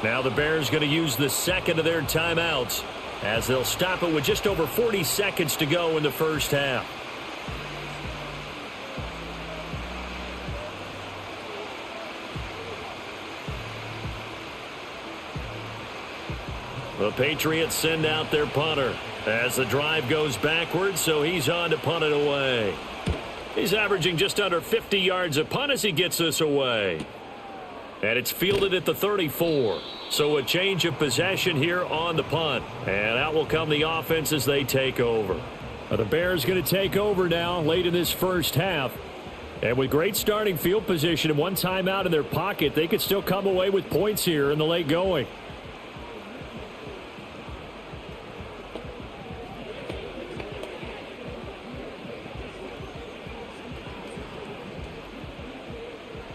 Now the Bears going to use the second of their timeouts as they'll stop it with just over 40 seconds to go in the first half. The Patriots send out their punter as the drive goes backwards, so he's on to punt it away. He's averaging just under 50 yards a punt as he gets this away. And it's fielded at the 34. So a change of possession here on the punt. And out will come the offense as they take over. The Bears going to take over now late in this first half. And with great starting field position and one timeout in their pocket, they could still come away with points here in the late going.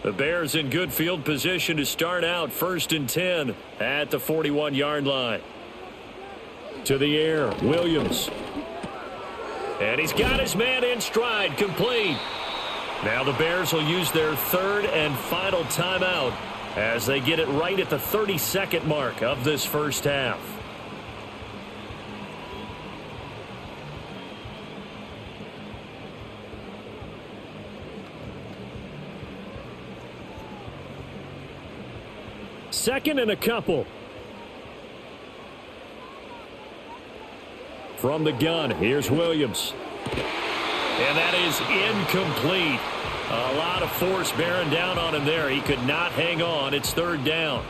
The Bears in good field position to start out 1st and 10 at the 41-yard line. To the air, Williams. And he's got his man in stride, complete. Now the Bears will use their third and final timeout as they get it right at the 32nd mark of this first half. Second and a couple. From the gun, here's Williams. And that is incomplete. A lot of force bearing down on him there. He could not hang on. It's third down.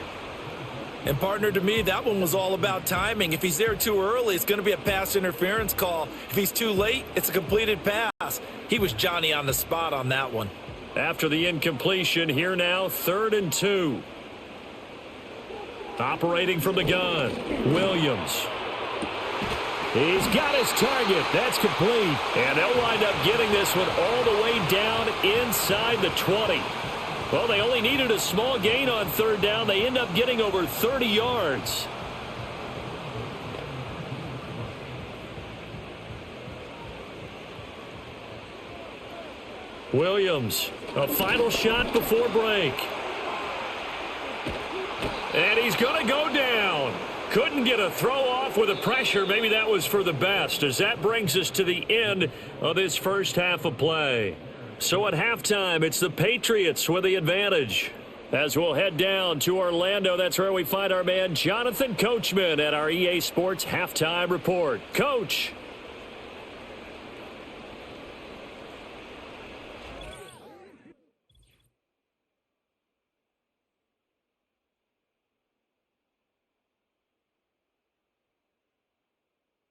And, partner, to me, that one was all about timing. If he's there too early, it's going to be a pass interference call. If he's too late, it's a completed pass. He was Johnny on the spot on that one. After the incompletion, here now, 3rd and 2. Operating from the gun, Williams. He's got his target. That's complete. And they'll wind up getting this one all the way down inside the 20. Well, they only needed a small gain on third down. They end up getting over 30 yards. Williams, a final shot before break. And he's going to go down. Couldn't get a throw off with the pressure. Maybe that was for the best, as that brings us to the end of this first half of play. So at halftime, it's the Patriots with the advantage. As we'll head down to Orlando, that's where we find our man Jonathan Coachman at our EA Sports Halftime Report. Coach.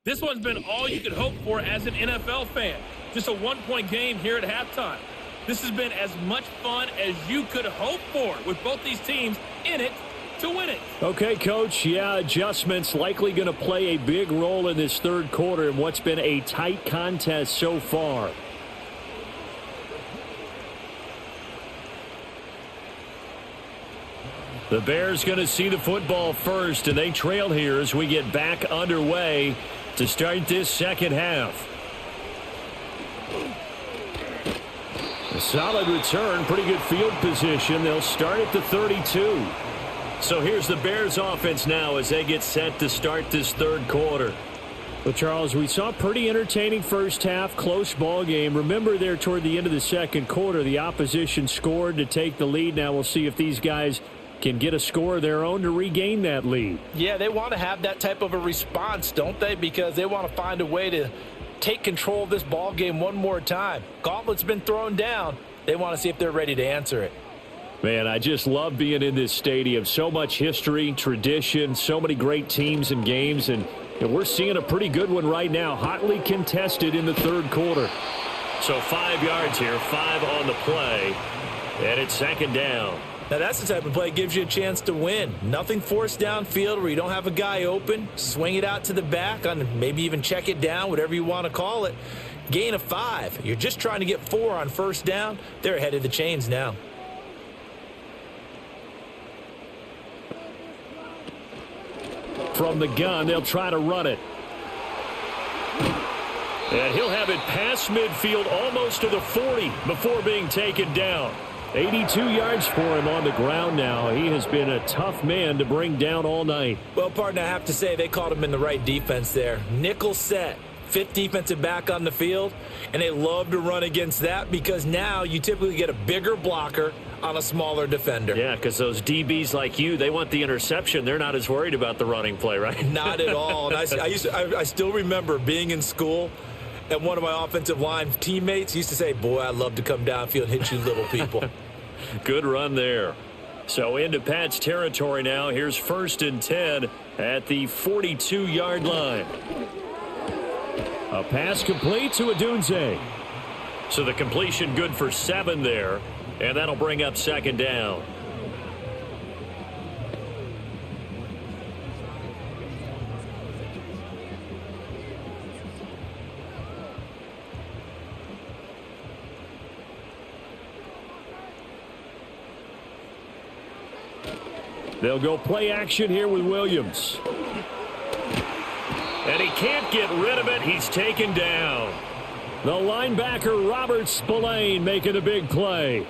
This one's been all you could hope for as an NFL fan. Just a one-point game here at halftime. This has been as much fun as you could hope for with both these teams in it to win it. Okay, Coach. Yeah, adjustments likely going to play a big role in this third quarter in what's been a tight contest so far. The Bears going to see the football first, and they trail here as we get back underway to start this second half. A solid return, pretty good field position. They'll start at the 32. So here's the Bears offense now as they get set to start this third quarter. Well, Charles, we saw a pretty entertaining first half, close ball game. Remember there toward the end of the second quarter, the opposition scored to take the lead. Now we'll see if these guys can get a score of their own to regain that lead. Yeah, they want to have that type of a response, don't they? Because they want to find a way to take control of this ball game one more time. Gauntlet's been thrown down. They want to see if they're ready to answer it. Man, I just love being in this stadium. So much history, tradition, so many great teams and games, and we're seeing a pretty good one right now, hotly contested in the third quarter. So 5 yards here, 5 on the play, and it's second down. Now, that's the type of play that gives you a chance to win. Nothing forced downfield where you don't have a guy open. Swing it out to the back, on maybe even check it down, whatever you want to call it. Gain of 5. You're just trying to get 4 on first down. They're ahead of the chains now. From the gun, they'll try to run it. And he'll have it past midfield almost to the 40 before being taken down. 82 yards for him on the ground now. He has been a tough man to bring down all night. Well, partner, I have to say they caught him in the right defense there. Nickel set, fifth defensive back on the field, and they love to run against that because now you typically get a bigger blocker on a smaller defender. Yeah, because those DBs like you, they want the interception. They're not as worried about the running play, right? Not at all. And I still remember being in school, and one of my offensive line teammates used to say, boy, I'd love to come downfield and hit you little people. Good run there. So into Pat's territory now. Here's 1st and 10 at the 42-yard line. A pass complete to Odunze. So the completion good for 7 there, and that'll bring up 2nd down. They'll go play action here with Williams. And he can't get rid of it. He's taken down. The linebacker, Robert Spillane, making a big play.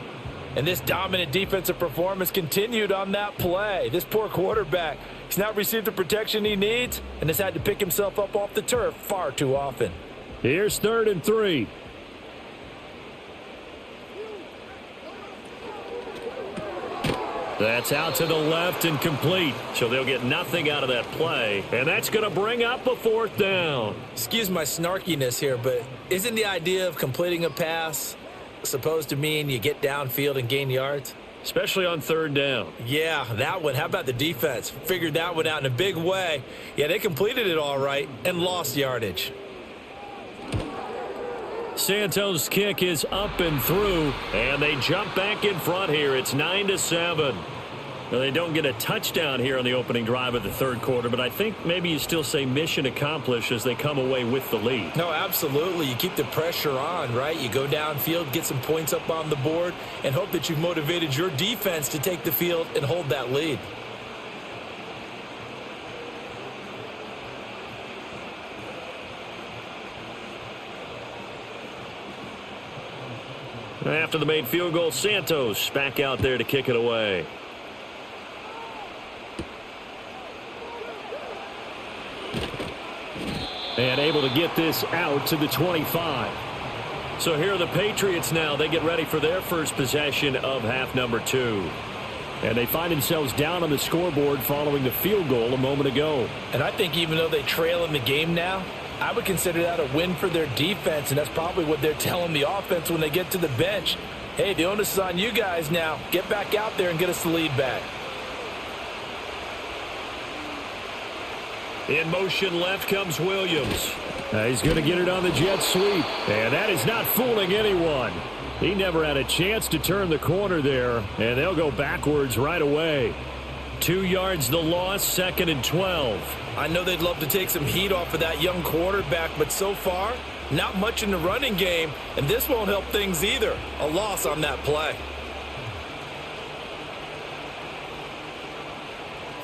And this dominant defensive performance continued on that play. This poor quarterback, he's not received the protection he needs and has had to pick himself up off the turf far too often. Here's 3rd and 3. That's out to the left and complete. So they'll get nothing out of that play. And that's going to bring up a 4th down. Excuse my snarkiness here, but isn't the idea of completing a pass supposed to mean you get downfield and gain yards? Especially on 3rd down. Yeah, that one. How about the defense? Figured that one out in a big way. Yeah, they completed it all right and lost yardage. Santos' kick is up and through, and they jump back in front here. It's 9-7. Now, they don't get a touchdown here on the opening drive of the 3rd quarter, but I think maybe you still say mission accomplished as they come away with the lead. No, absolutely. You keep the pressure on, right? You go downfield, get some points up on the board, and hope that you've motivated your defense to take the field and hold that lead. After the made field goal, Santos back out there to kick it away. And able to get this out to the 25. So here are the Patriots now. They get ready for their first possession of half number 2. And they find themselves down on the scoreboard following the field goal a moment ago. And I think even though they trail in the game now, I would consider that a win for their defense, and that's probably what they're telling the offense when they get to the bench. Hey, the onus is on you guys now. Get back out there and get us the lead back. In motion left comes Williams. He's going to get it on the jet sweep. And that is not fooling anyone. He never had a chance to turn the corner there, and they'll go backwards right away. 2 yards the loss, 2nd and 12. I know they'd love to take some heat off of that young quarterback, but so far, not much in the running game, and this won't help things either. A loss on that play.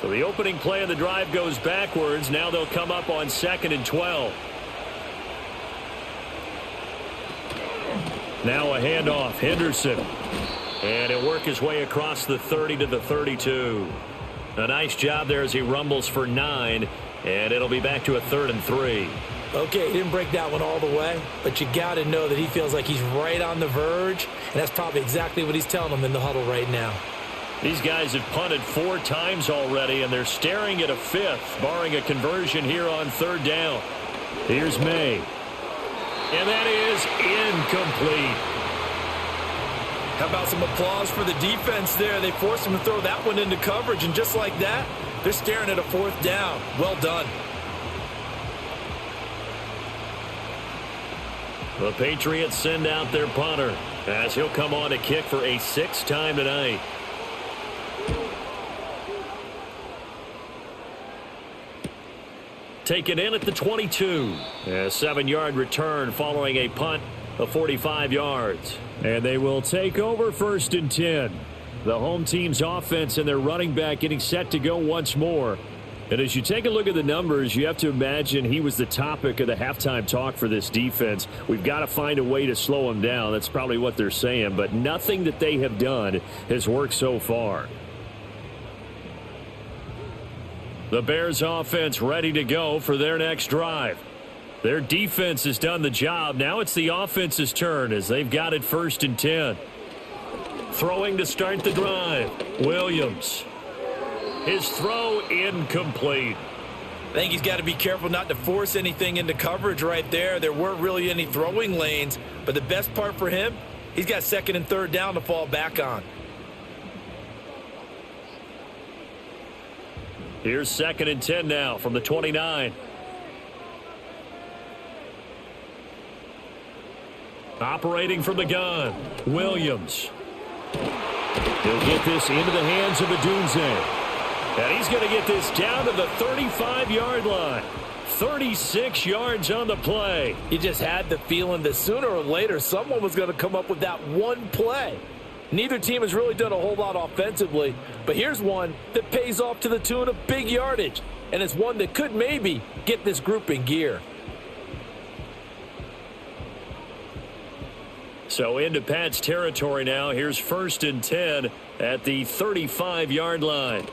So the opening play of the drive goes backwards. Now they'll come up on 2nd and 12. Now a handoff, Henderson. And he'll work his way across the 30 to the 32. A nice job there as he rumbles for 9, and it'll be back to a 3rd and 3. Okay, he didn't break that one all the way, but you got to know that he feels like he's right on the verge, and that's probably exactly what he's telling them in the huddle right now. These guys have punted 4 times already, and they're staring at a 5th, barring a conversion here on 3rd down. Here's May. And that is incomplete. How about some applause for the defense there? They forced him to throw that one into coverage, and just like that, they're staring at a 4th down. Well done. The Patriots send out their punter as he'll come on to kick for a 6th time tonight. Taken in at the 22. A 7-yard return following a punt of 45 yards. And they will take over 1st and 10. The home team's offense and their running back getting set to go once more. And as you take a look at the numbers, you have to imagine he was the topic of the halftime talk for this defense. We've got to find a way to slow him down. That's probably what they're saying, but nothing that they have done has worked so far. The Bears offense ready to go for their next drive. Their defense has done the job. Now it's the offense's turn as they've got it 1st and 10. Throwing to start the drive. Williams. His throw incomplete. I think he's got to be careful not to force anything into coverage right there. There weren't really any throwing lanes, but the best part for him, he's got 2nd and 3rd down to fall back on. Here's 2nd and 10 now from the 29. Operating from the gun, Williams. He'll get this into the hands of Odunze. And he's going to get this down to the 35-yard line. 36 yards on the play. He just had the feeling that sooner or later someone was going to come up with that one play. Neither team has really done a whole lot offensively, but here's one that pays off to the tune of big yardage, and it's one that could maybe get this group in gear. So into Pat's territory now. Here's 1st and 10 at the 35-yard line.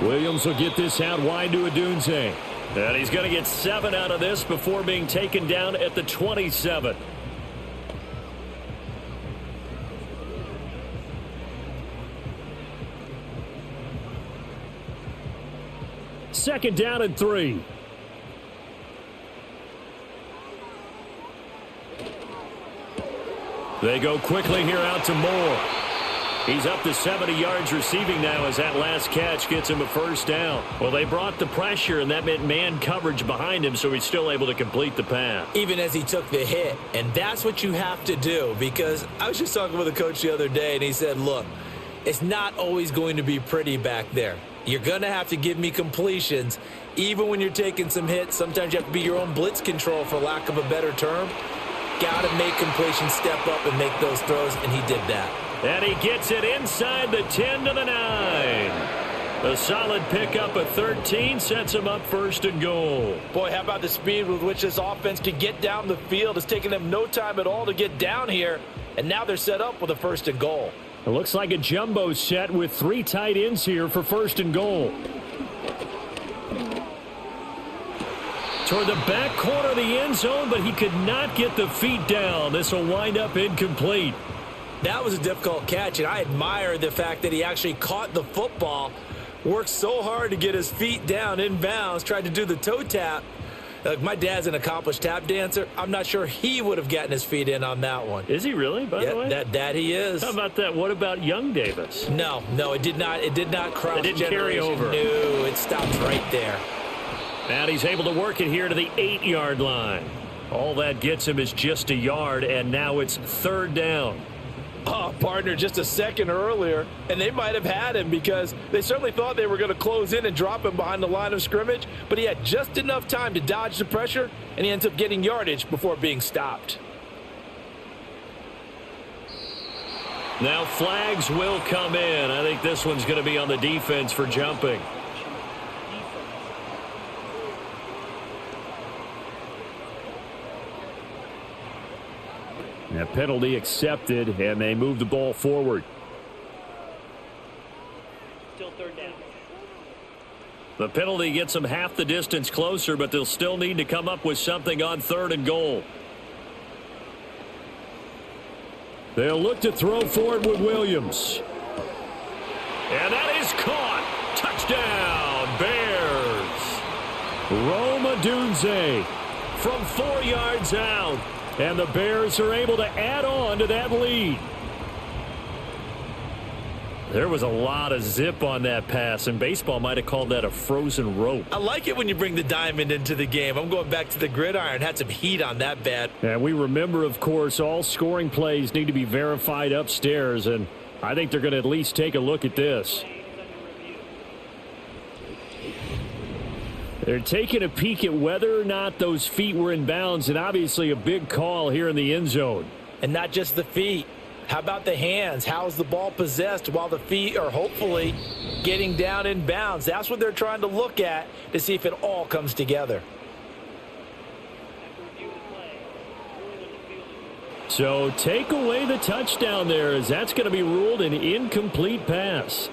Williams will get this out wide to Odunze. And he's going to get 7 out of this before being taken down at the 27. Second down and 3. They go quickly here out to Moore. He's up to 70 yards receiving now as that last catch gets him a 1st down. Well, they brought the pressure, and that meant man coverage behind him, so he's still able to complete the pass. Even as he took the hit, and that's what you have to do, because I was just talking with a coach the other day, and he said, look, it's not always going to be pretty back there. You're going to have to give me completions. Even when you're taking some hits, sometimes you have to be your own blitz control, for lack of a better term. Got to make completions step up and make those throws, and he did that. And he gets it inside the 10 to the 9. A solid pickup of 13 sets him up 1st and goal. Boy, how about the speed with which this offense could get down the field? It's taken them no time at all to get down here, and now they're set up with a 1st and goal. It looks like a jumbo set with 3 tight ends here for 1st and goal. Toward the back corner of the end zone, but he could not get the feet down. This will wind up incomplete. That was a difficult catch, and I admire the fact that he actually caught the football, worked so hard to get his feet down inbounds, tried to do the toe tap. Like, my dad's an accomplished tap dancer. I'm not sure he would have gotten his feet in on that one. Is he really, by the way? That he is. How about that? What about young Davis? No, it did not. It did not cross. It didn't carry over. No, it stopped right there. And he's able to work it here to the 8-yard line. All that gets him is just a yard, and now it's 3rd down. Oh, partner, just a second earlier, and they might have had him because they certainly thought they were going to close in and drop him behind the line of scrimmage, but he had just enough time to dodge the pressure, and he ends up getting yardage before being stopped. Now flags will come in. I think this one's going to be on the defense for jumping. A penalty accepted, and they move the ball forward. Still 3rd down. The penalty gets them half the distance closer, but they'll still need to come up with something on 3rd and goal. They'll look to throw forward with Williams. And that is caught. Touchdown, Bears. Rome Odunze from 4 yards out. And the Bears are able to add on to that lead. There was a lot of zip on that pass, and baseball might have called that a frozen rope. I like it when you bring the diamond into the game. I'm going back to the gridiron. Had some heat on that bat. And we remember, of course, all scoring plays need to be verified upstairs, and I think they're going to at least take a look at this. They're taking a peek at whether or not those feet were in bounds, and obviously a big call here in the end zone. And not just the feet. How about the hands? How's the ball possessed while the feet are hopefully getting down in bounds? That's what they're trying to look at to see if it all comes together. So take away the touchdown there, as that's going to be ruled an incomplete pass.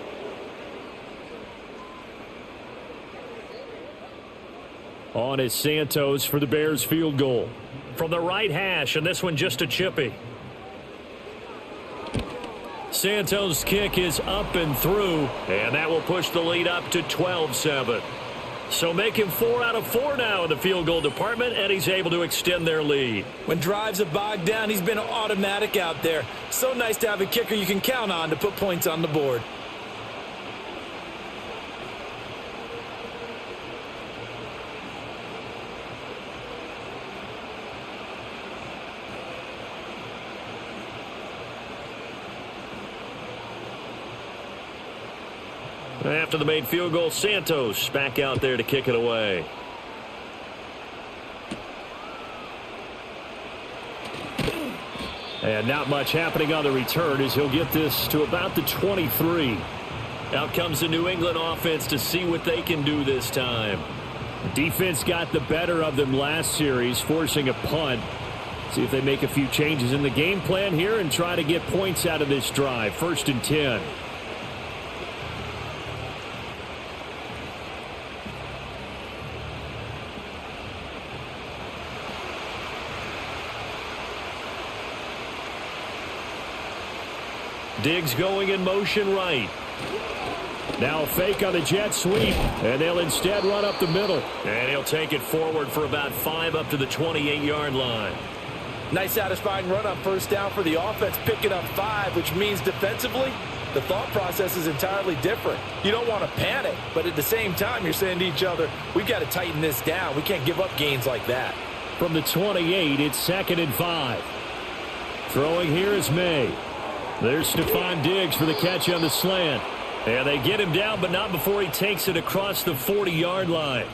On is Santos for the Bears field goal. From the right hash, and this one just a chippy. Santos' kick is up and through, and that will push the lead up to 12-7. So make him 4 out of 4 now in the field goal department, and he's able to extend their lead. When drives have bogged down, he's been automatic out there. So nice to have a kicker you can count on to put points on the board. After the made field goal, Santos back out there to kick it away. And not much happening on the return as he'll get this to about the 23. Out comes the New England offense to see what they can do this time. Defense got the better of them last series, forcing a punt. See if they make a few changes in the game plan here and try to get points out of this drive. 1st and 10. Diggs going in motion right. Now a fake on the jet sweep, and they'll instead run up the middle. And he'll take it forward for about 5 up to the 28-yard line. Nice satisfying run on 1st down for the offense, picking up 5, which means defensively, the thought process is entirely different. You don't want to panic, but at the same time, you're saying to each other, we've got to tighten this down. We can't give up gains like that. From the 28, it's 2nd and 5. Throwing here is May. There's Stephon Diggs for the catch on the slant. And they get him down, but not before he takes it across the 40-yard line.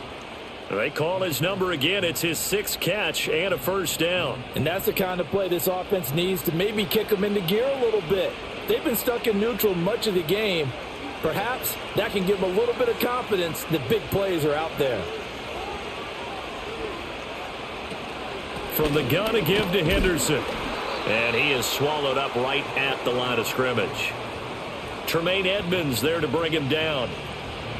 They call his number again. It's his 6th catch and a 1st down. And that's the kind of play this offense needs to maybe kick them into gear a little bit. They've been stuck in neutral much of the game. Perhaps that can give them a little bit of confidence that big plays are out there. From the gun, a give to Henderson. And he is swallowed up right at the line of scrimmage. Tremaine Edmonds there to bring him down.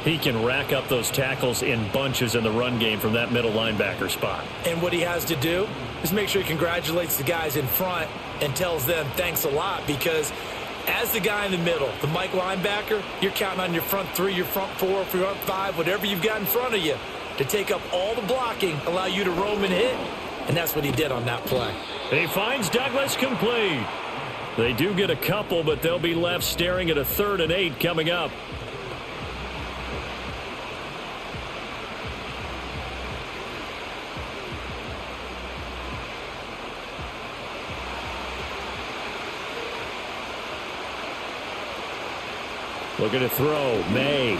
He can rack up those tackles in bunches in the run game from that middle linebacker spot. And what he has to do is make sure he congratulates the guys in front and tells them thanks a lot, because as the guy in the middle, the Mike linebacker, you're counting on your front 3, your front 4, your front 5, whatever you've got in front of you to take up all the blocking, allow you to roam and hit. And that's what he did on that play. He finds Douglas complete. They do get a couple, but they'll be left staring at a 3rd and 8 coming up. Looking to throw, May.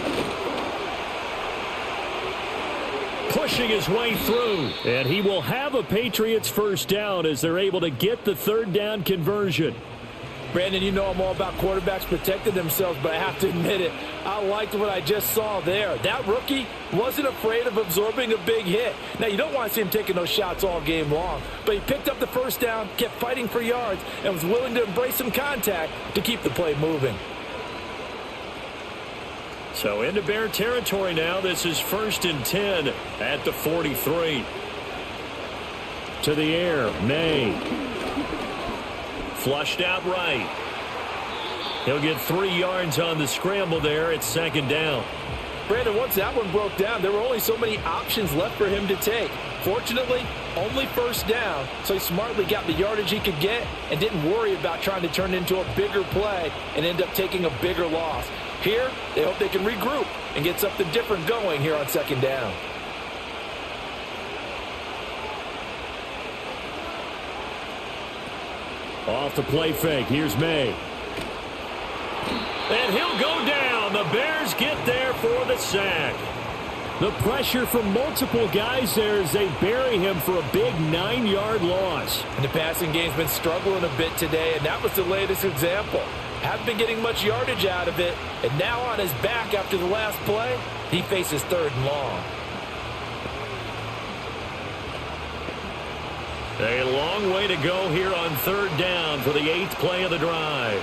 Pushing his way through, and he will have a Patriots 1st down as they're able to get the 3rd down conversion. Brandon, you know I'm all about quarterbacks protecting themselves, but I have to admit it, I liked what I just saw there. That rookie wasn't afraid of absorbing a big hit. Now, you don't want to see him taking those shots all game long, but he picked up the 1st down, kept fighting for yards, and was willing to embrace some contact to keep the play moving. So into Bear territory now. This is 1st and 10 at the 43. To the air, May. Flushed out right. He'll get 3 yards on the scramble there. It's 2nd down. Brandon, once that one broke down, there were only so many options left for him to take. Fortunately, only 1st down, so he smartly got the yardage he could get and didn't worry about trying to turn it into a bigger play and end up taking a bigger loss. Here, they hope they can regroup and get something different going here on 2nd down. Off the play fake. Here's May. And he'll go down. The Bears get there for the sack. The pressure from multiple guys there as they bury him for a big 9-yard loss. And the passing game's been struggling a bit today, and that was the latest example. Haven't been getting much yardage out of it, and now on his back after the last play, he faces 3rd and long. A long way to go here on 3rd down for the 8th play of the drive.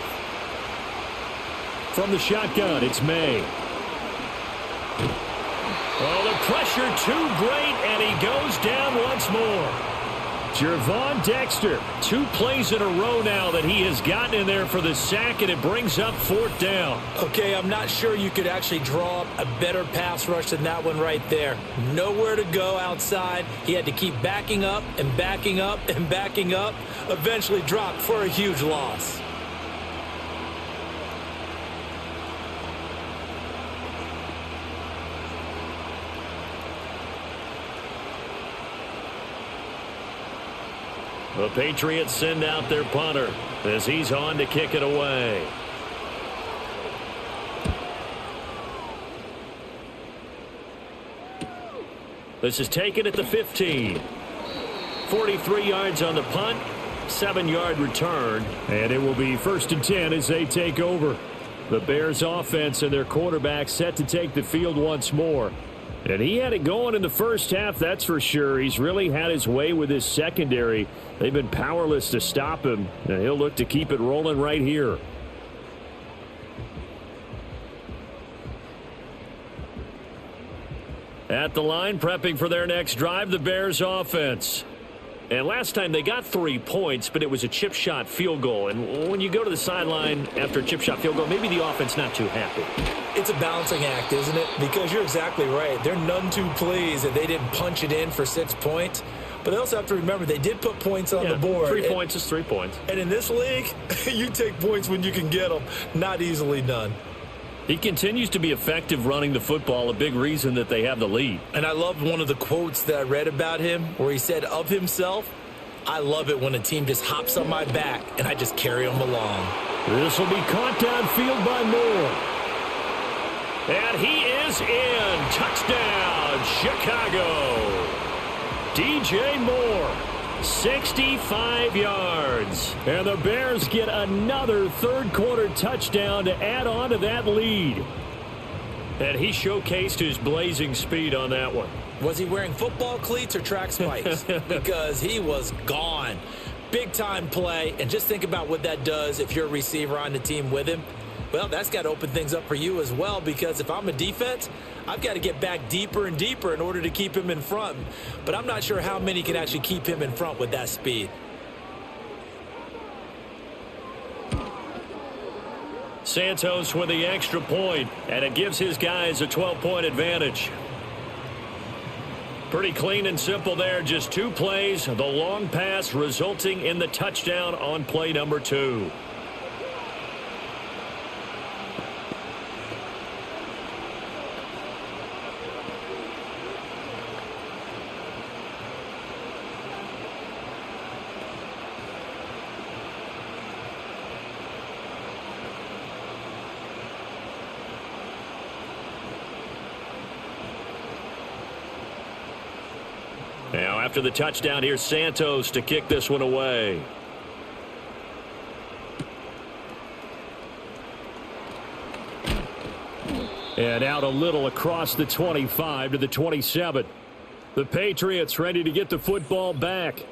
From the shotgun, it's May. Oh, the pressure too great, and he goes down once more. Gervon Dexter, 2 plays in a row now that he has gotten in there for the sack, and it brings up 4th down. Okay, I'm not sure you could actually draw up a better pass rush than that one right there. Nowhere to go outside. He had to keep backing up and backing up and backing up. Eventually dropped for a huge loss. The Patriots send out their punter as he's on to kick it away. This is taken at the 15. 43 yards on the punt, 7-yard return, and it will be 1st and 10 as they take over. The Bears offense and their quarterback set to take the field once more. And he had it going in the first half, that's for sure. He's really had his way with his secondary. They've been powerless to stop him, and he'll look to keep it rolling right here. At the line, prepping for their next drive, the Bears offense. And last time they got 3 points, but it was a chip shot field goal. And when you go to the sideline after a chip shot field goal, maybe the offense not too happy. It's a balancing act, isn't it? Because you're exactly right. They're none too pleased that they didn't punch it in for 6 points. But they also have to remember they did put points on the board. 3 points is 3 points. And in this league, you take points when you can get them. Not easily done. He continues to be effective running the football, a big reason that they have the lead. And I loved one of the quotes that I read about him where he said of himself, "I love it when a team just hops on my back and I just carry them along." This will be caught downfield by Moore. And he is in. Touchdown, Chicago. DJ Moore, 65 yards. And the Bears get another 3rd-quarter touchdown to add on to that lead. And he showcased his blazing speed on that one. Was he wearing football cleats or track spikes? Because he was gone. Big-time play. And just think about what that does if you're a receiver on the team with him. Well, that's got to open things up for you as well, because if I'm a defense, I've got to get back deeper and deeper in order to keep him in front. But I'm not sure how many can actually keep him in front with that speed. Santos with the extra point, and it gives his guys a 12-point advantage. Pretty clean and simple there. Just 2 plays, the long pass resulting in the touchdown on play number 2. Now, after the touchdown, here's Santos to kick this one away. And out a little across the 25 to the 27. The Patriots ready to get the football back.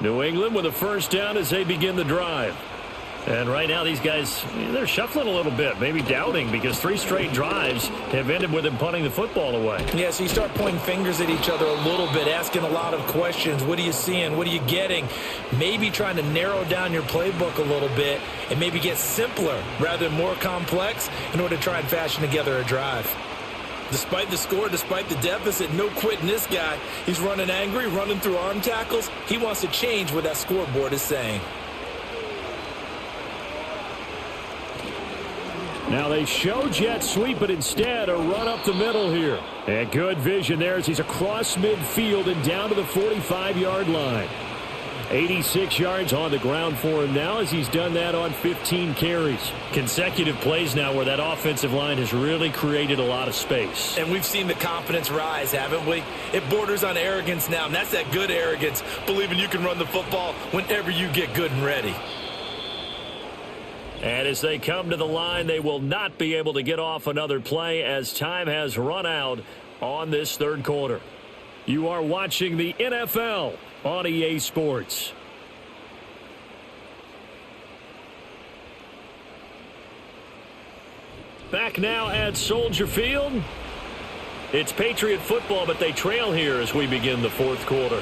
New England with a 1st down as they begin the drive. And right now these guys, they're shuffling a little bit, maybe doubting, because 3 straight drives have ended with them punting the football away. Yeah, so you start pointing fingers at each other a little bit, asking a lot of questions. What are you seeing? What are you getting? Maybe trying to narrow down your playbook a little bit and maybe get simpler rather than more complex in order to try and fashion together a drive. Despite the score, despite the deficit, no quitting this guy. He's running angry, running through arm tackles. He wants to change what that scoreboard is saying. Now they show jet sweep, but instead a run up the middle here. And good vision there as he's across midfield and down to the 45-yard line. 86 yards on the ground for him now as he's done that on 15 carries. Consecutive plays now where that offensive line has really created a lot of space. And we've seen the confidence rise, haven't we? It borders on arrogance now, and that's that good arrogance, believing you can run the football whenever you get good and ready. And as they come to the line, they will not be able to get off another play as time has run out on this third quarter. You are watching the NFL on EA Sports. Back now at Soldier Field. It's Patriot football, but they trail here as we begin the fourth quarter.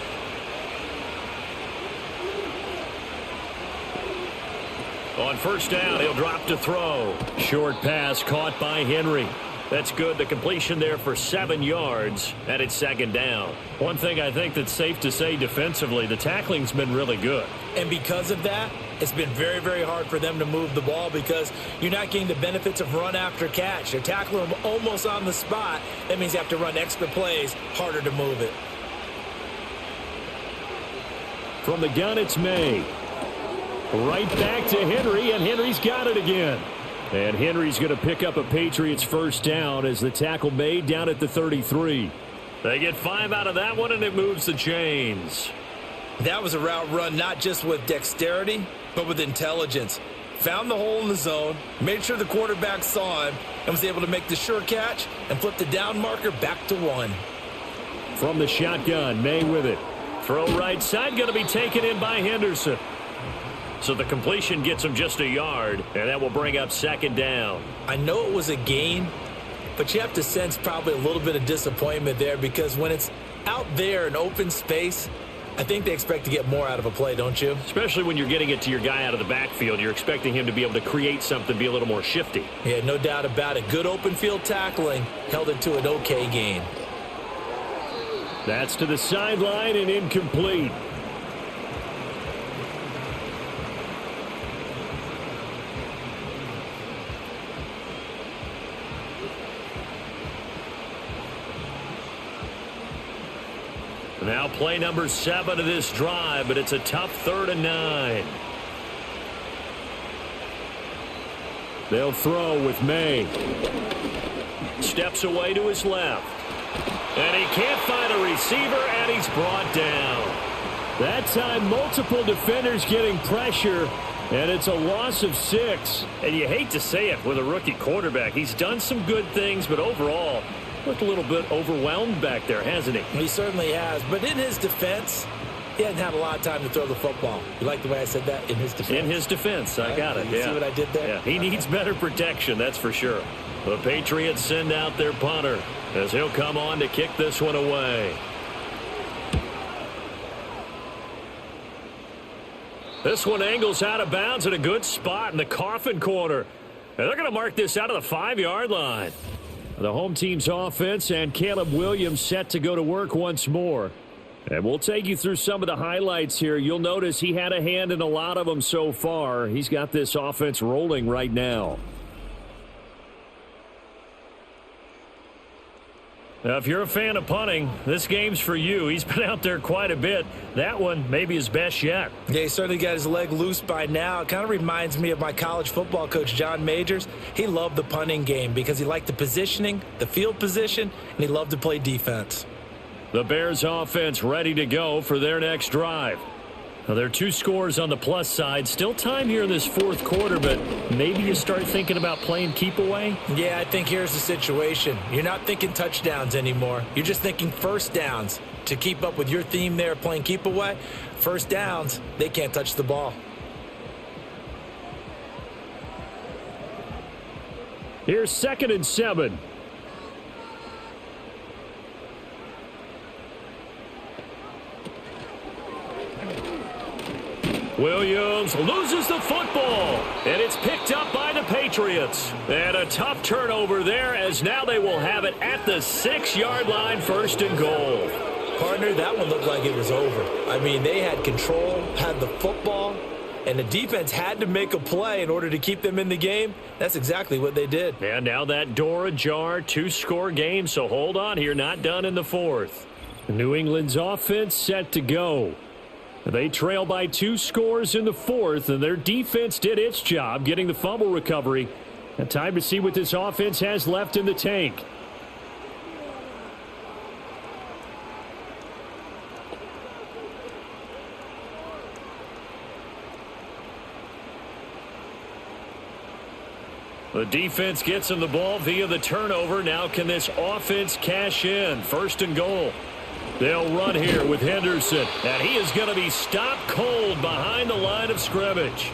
On first down, he'll drop to throw. Short pass caught by Henry. That's good. The completion there for 7 yards, and it's second down. One thing I think that's safe to say defensively, the tackling's been really good. And because of that, it's been very, very hard for them to move the ball because you're not getting the benefits of run after catch. They're tackling them almost on the spot. That means you have to run extra plays, harder to move it. From the gun, it's May. Right back to Henry, and Henry's got it again. And Henry's going to pick up a Patriots first down as the tackle made down at the 33. They get 5 out of that one, and it moves the chains. That was a route run not just with dexterity, but with intelligence. Found the hole in the zone, made sure the quarterback saw him, and was able to make the sure catch and flip the down marker back to 1. From the shotgun, May with it. Throw right side, going to be taken in by Henderson. So the completion gets him just a yard, and that will bring up second down. I know it was a gain, but you have to sense probably a little bit of disappointment there because when it's out there in open space, I think they expect to get more out of a play, don't you? Especially when you're getting it to your guy out of the backfield. You're expecting him to be able to create something, be a little more shifty. Yeah, no doubt about it. Good open field tackling held it to an okay gain. That's to the sideline and incomplete. Now play number 7 of this drive, but it's a tough 3rd and 9. They'll throw with May. Steps away to his left. And he can't find a receiver, and he's brought down. That time, multiple defenders getting pressure, and it's a loss of 6. And you hate to say it with a rookie quarterback. He's done some good things, but overall, looked a little bit overwhelmed back there, hasn't he? He certainly has. But in his defense, he hadn't had a lot of time to throw the football. You like the way I said that? In his defense. In his defense. I got it. You see what I did there? Yeah, he needs better protection, that's for sure. The Patriots send out their punter as he'll come on to kick this one away. This one angles out of bounds at a good spot in the coffin corner. And they're going to mark this out of the 5-yard line. The home team's offense and Caleb Williams set to go to work once more. And we'll take you through some of the highlights here. You'll notice he had a hand in a lot of them so far. He's got this offense rolling right now. Now, if you're a fan of punting, this game's for you. He's been out there quite a bit. That one, maybe his best yet. Yeah, he certainly got his leg loose by now. It kind of reminds me of my college football coach, John Majors. He loved the punting game because he liked the positioning, the field position, and he loved to play defense. The Bears offense ready to go for their next drive. Well, there are 2 scores on the plus side. Still time here in this fourth quarter, but maybe you start thinking about playing keep away? Yeah, I think here's the situation. You're not thinking touchdowns anymore. You're just thinking first downs. To keep up with your theme there, playing keep away, first downs, they can't touch the ball. Here's 2nd and 7. Williams loses the football, and it's picked up by the Patriots. And a tough turnover there, as now they will have it at the 6-yard line, 1st and goal. Partner, that one looked like it was over. I mean, they had control, had the football, and the defense had to make a play in order to keep them in the game. That's exactly what they did. And now that door ajar, 2-score game, so hold on here, not done in the 4th. New England's offense set to go. They trail by 2 scores in the 4th, and their defense did its job getting the fumble recovery. And time to see what this offense has left in the tank. The defense gets him the ball via the turnover. Now can this offense cash in? 1st and goal. They'll run here with Henderson, and he is going to be stopped cold behind the line of scrimmage.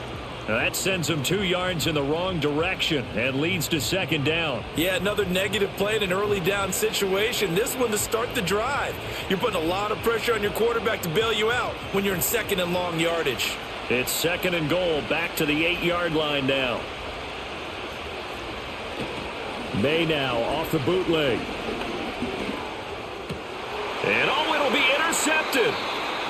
Now that sends him 2 yards in the wrong direction and leads to 2nd down. Yeah, another negative play in an early down situation. This one to start the drive. You're putting a lot of pressure on your quarterback to bail you out when you're in 2nd and long yardage. It's 2nd and goal, back to the 8-yard line now. May now off the bootleg. And it'll be intercepted.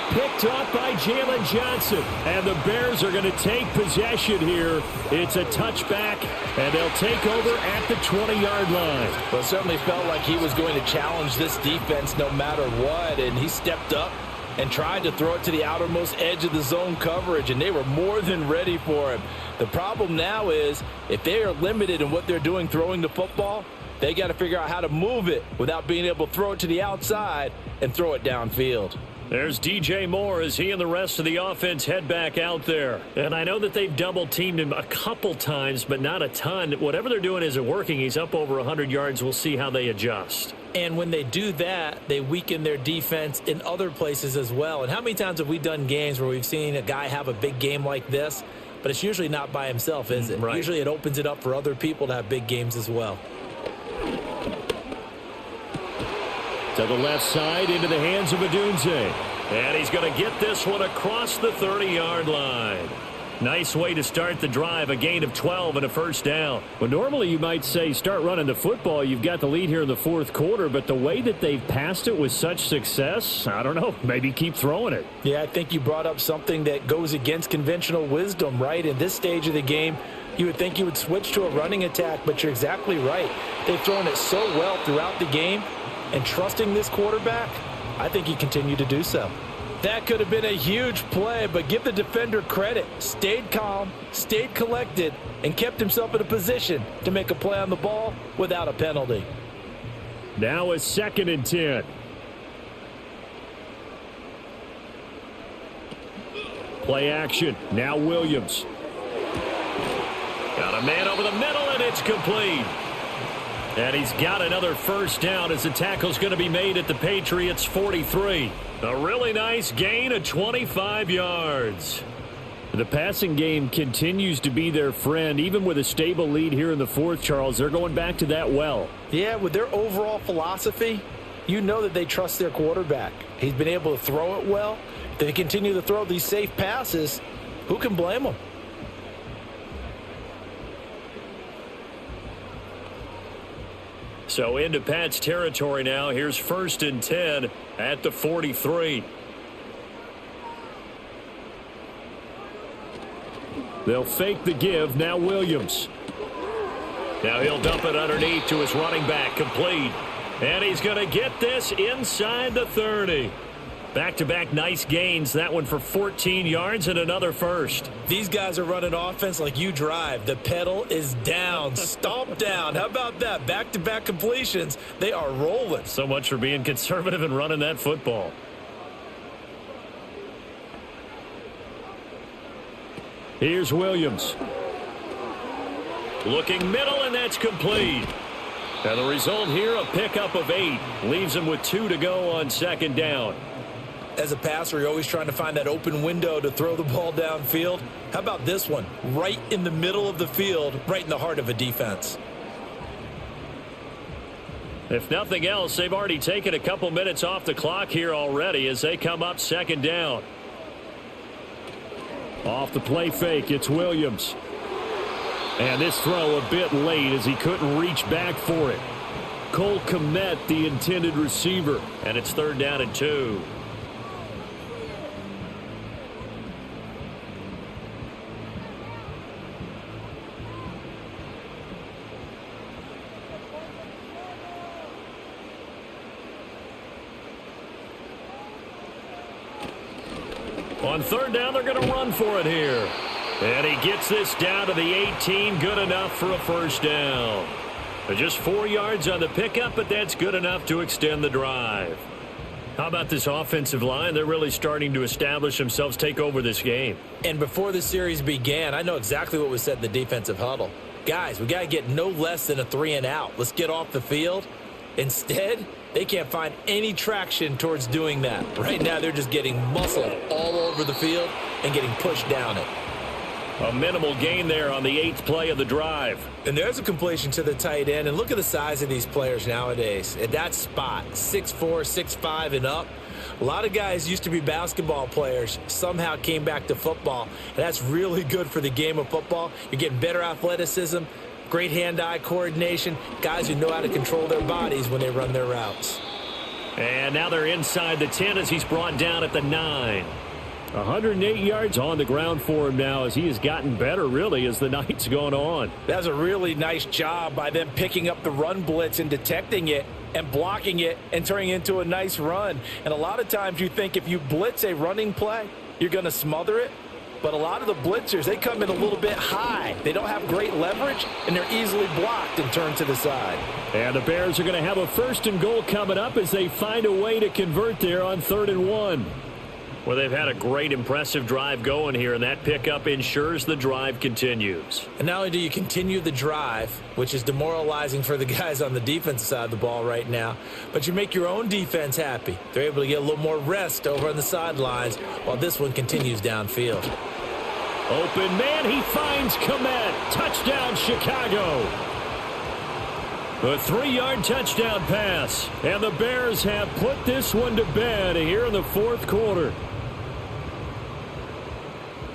Picked off by Jalen Johnson. And the Bears are going to take possession here. It's a touchback, and they'll take over at the 20-yard line. Well, it certainly felt like he was going to challenge this defense no matter what, and he stepped up and tried to throw it to the outermost edge of the zone coverage, and they were more than ready for him. The problem now is if they are limited in what they're doing throwing the football, they got to figure out how to move it without being able to throw it to the outside and throw it downfield. There's DJ Moore as he and the rest of the offense head back out there. And I know that they've double-teamed him a couple times, but not a ton. Whatever they're doing isn't working. He's up over 100 yards. We'll see how they adjust. And when they do that, they weaken their defense in other places as well. And how many times have we done games where we've seen a guy have a big game like this, but it's usually not by himself, is it? Right. Usually it opens it up for other people to have big games as well. To the left side, into the hands of Adunze. And he's going to get this one across the 30-yard line. Nice way to start the drive, a gain of 12 and a 1st down. Well, normally you might say start running the football. You've got the lead here in the 4th quarter, but the way that they've passed it with such success, I don't know, maybe keep throwing it. Yeah, I think you brought up something that goes against conventional wisdom, right? In this stage of the game, you would think you would switch to a running attack, but you're exactly right. They've thrown it so well throughout the game, and trusting this quarterback, I think you continue to do so. That could have been a huge play, but give the defender credit. Stayed calm, stayed collected, and kept himself in a position to make a play on the ball without a penalty. Now a 2nd and 10. Play action. Now Williams. Got a man over the middle, and it's complete. And he's got another 1st down as the tackle's going to be made at the Patriots' 43. A really nice gain of 25 yards. The passing game continues to be their friend. Even with a stable lead here in the 4th, Charles, they're going back to that well. Yeah, with their overall philosophy, you know that they trust their quarterback. He's been able to throw it well. If they continue to throw these safe passes, who can blame them? So into Pat's territory now. Here's 1st and 10 at the 43. They'll fake the give. Now Williams. Now he'll dump it underneath to his running back. Complete. And he's going to get this inside the 30. Back-to-back nice gains. That one for 14 yards and another 1st. These guys are running offense like you drive. The pedal is down, stomp down. How about that? Back-to-back completions. They are rolling. So much for being conservative and running that football. Here's Williams. Looking middle, and that's complete. And the result here, a pickup of 8. Leaves him with 2 to go on 2nd down. As a passer, you're always trying to find that open window to throw the ball downfield. How about this one? Right in the middle of the field, right in the heart of a defense. If nothing else, they've already taken a couple minutes off the clock here already as they come up 2nd down. Off the play fake, it's Williams. And this throw a bit late as he couldn't reach back for it. Cole Kmet, the intended receiver. And it's 3rd down and 2. On 3rd down, they're going to run for it here. And he gets this down to the 18. Good enough for a 1st down. Just 4 yards on the pickup, but that's good enough to extend the drive. How about this offensive line? They're really starting to establish themselves, take over this game. And before the series began, I know exactly what was said in the defensive huddle. Guys, we got to get no less than a 3-and-out. Let's get off the field. Instead, they can't find any traction towards doing that. Right now, they're just getting muscled all over the field and getting pushed down it. A minimal gain there on the 8th play of the drive. And there's a completion to the tight end. And look at the size of these players nowadays. At that spot, 6'4", 6'5", and up. A lot of guys used to be basketball players, somehow came back to football. And that's really good for the game of football. You're getting better athleticism, great hand-eye coordination, guys who know how to control their bodies when they run their routes. And now they're inside the 10 as he's brought down at the 9. 108 yards on the ground for him now as he has gotten better, really, as the night's gone on. That's a really nice job by them picking up the run blitz and detecting it and blocking it and turning it into a nice run. And a lot of times you think if you blitz a running play, you're going to smother it. But a lot of the blitzers, they come in a little bit high. They don't have great leverage, and they're easily blocked and turned to the side. And the Bears are going to have a 1st and goal coming up as they find a way to convert there on 3rd and 1. Well, they've had a great, impressive drive going here, and that pickup ensures the drive continues. And not only do you continue the drive, which is demoralizing for the guys on the defensive side of the ball right now, but you make your own defense happy. They're able to get a little more rest over on the sidelines while this one continues downfield. Open man, he finds Kmet. Touchdown, Chicago. A 3-yard touchdown pass. And the Bears have put this one to bed here in the 4th quarter.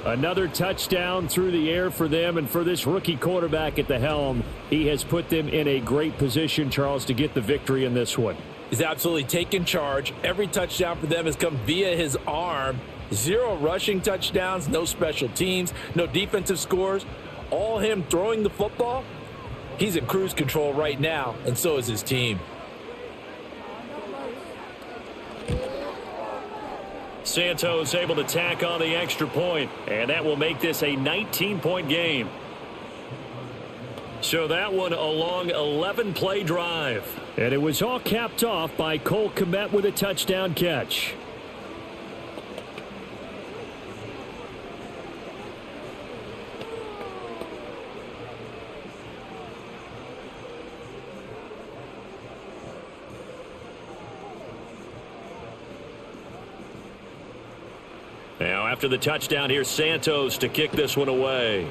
Another touchdown through the air for them, and for this rookie quarterback at the helm, he has put them in a great position, Charles, to get the victory in this one. He's absolutely taken charge. Every touchdown for them has come via his arm. 0 rushing touchdowns, no special teams, no defensive scores. All him throwing the football. He's in cruise control right now, and so is his team. Santos able to tack on the extra point, and that will make this a 19-point game. So that one a long 11-play drive. And it was all capped off by Cole Kmet with a touchdown catch. Now, after the touchdown, here's Santos to kick this one away.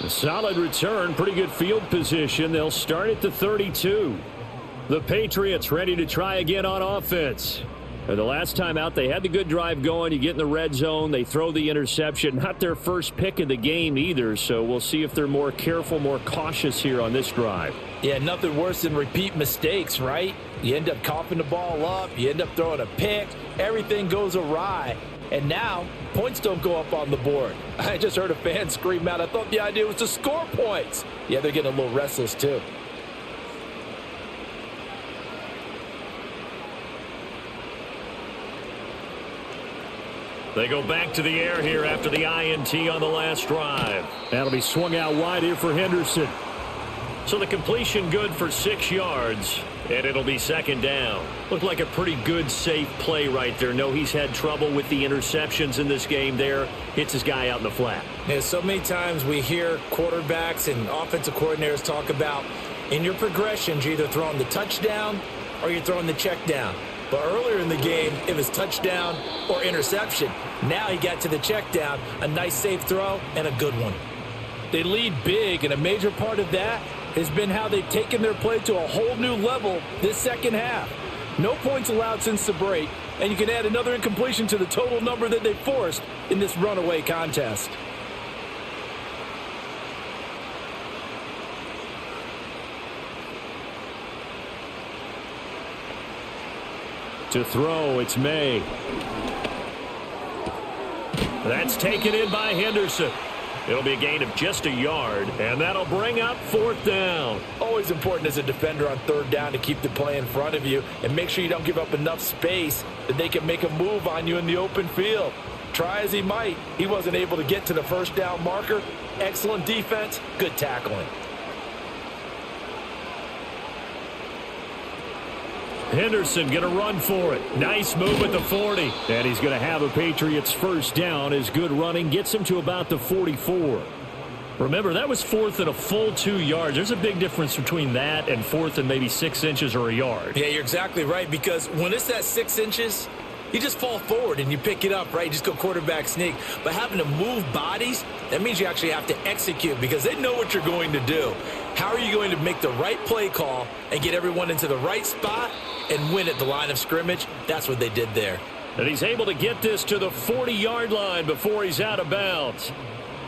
A solid return, pretty good field position. They'll start at the 32. The Patriots ready to try again on offense. And the last time out, they had the good drive going. You get in the red zone, they throw the interception. Not their first pick of the game either, so we'll see if they're more careful, more cautious here on this drive. Yeah, nothing worse than repeat mistakes, right? You end up coughing the ball up, you end up throwing a pick, everything goes awry. And now, points don't go up on the board. I just heard a fan scream out, I thought the idea was to score points. Yeah, they're getting a little restless too. They go back to the air here after the INT on the last drive. That'll be swung out wide here for Henderson. So the completion good for 6 yards, and it'll be 2nd down. Looked like a pretty good, safe play right there. No, he's had trouble with the interceptions in this game there. Hits his guy out in the flat. Yeah, so many times we hear quarterbacks and offensive coordinators talk about in your progressions, you're either throwing the touchdown or you're throwing the check down. But earlier in the game, it was touchdown or interception. Now he got to the check down, a nice safe throw, and a good one. They lead big, and a major part of that has been how they've taken their play to a whole new level this second half. No points allowed since the break, and you can add another incompletion to the total number that they forced in this runaway contest. To throw, it's May. That's taken in by Henderson. It'll be a gain of just a yard, and that'll bring up 4th down. Always important as a defender on 3rd down to keep the play in front of you and make sure you don't give up enough space that they can make a move on you in the open field. Try as he might, he wasn't able to get to the 1st down marker. Excellent defense, good tackling. Henderson going to run for it. Nice move at the 40. And he's going to have a Patriots 1st down. His good running gets him to about the 44. Remember, that was 4th and a full 2 yards. There's a big difference between that and 4th and maybe 6 inches or a yard. Yeah, you're exactly right, because when it's that 6 inches, you just fall forward and you pick it up, right? You just go quarterback sneak. But having to move bodies, that means you actually have to execute because they know what you're going to do. How are you going to make the right play call and get everyone into the right spot and win at the line of scrimmage? That's what they did there. And he's able to get this to the 40-yard line before he's out of bounds.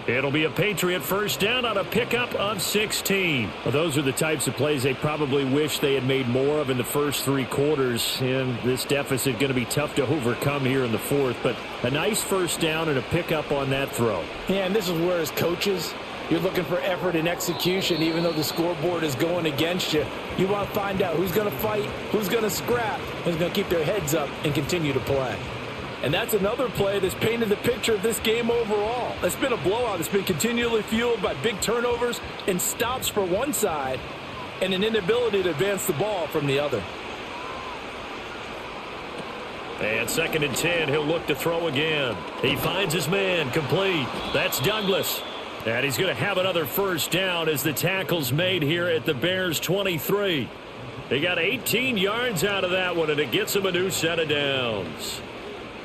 It'll be a Patriot 1st down on a pickup of 16. Well, those are the types of plays they probably wish they had made more of in the first 3 quarters. And this deficit going to be tough to overcome here in the 4th. But a nice 1st down and a pickup on that throw. Yeah, and this is where as coaches, you're looking for effort and execution, even though the scoreboard is going against you. You want to find out who's going to fight, who's going to scrap, who's going to keep their heads up and continue to play. And that's another play that's painted the picture of this game overall. It's been a blowout. It's been continually fueled by big turnovers and stops for one side and an inability to advance the ball from the other. And 2nd and 10, he'll look to throw again. He finds his man, complete. That's Douglas. And he's going to have another 1st down as the tackle's made here at the Bears 23. They got 18 yards out of that one, and it gets them a new set of downs.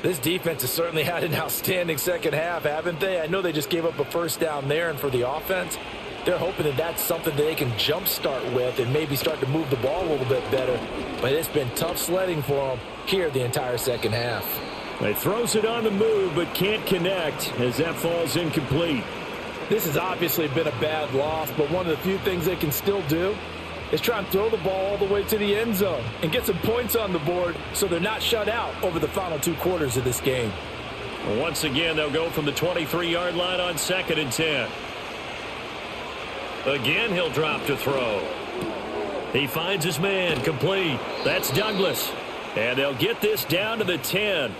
This defense has certainly had an outstanding second half, haven't they? I know they just gave up a 1st down there, and for the offense, they're hoping that that's something that they can jumpstart with and maybe start to move the ball a little bit better. But it's been tough sledding for them here the entire second half. He throws it on the move but can't connect as that falls incomplete. This has obviously been a bad loss, but one of the few things they can still do is try and throw the ball all the way to the end zone and get some points on the board so they're not shut out over the final 2 quarters of this game. Once again, they'll go from the 23-yard line on 2nd and 10. Again, he'll drop to throw. He finds his man, complete. That's Douglas. And they'll get this down to the 10.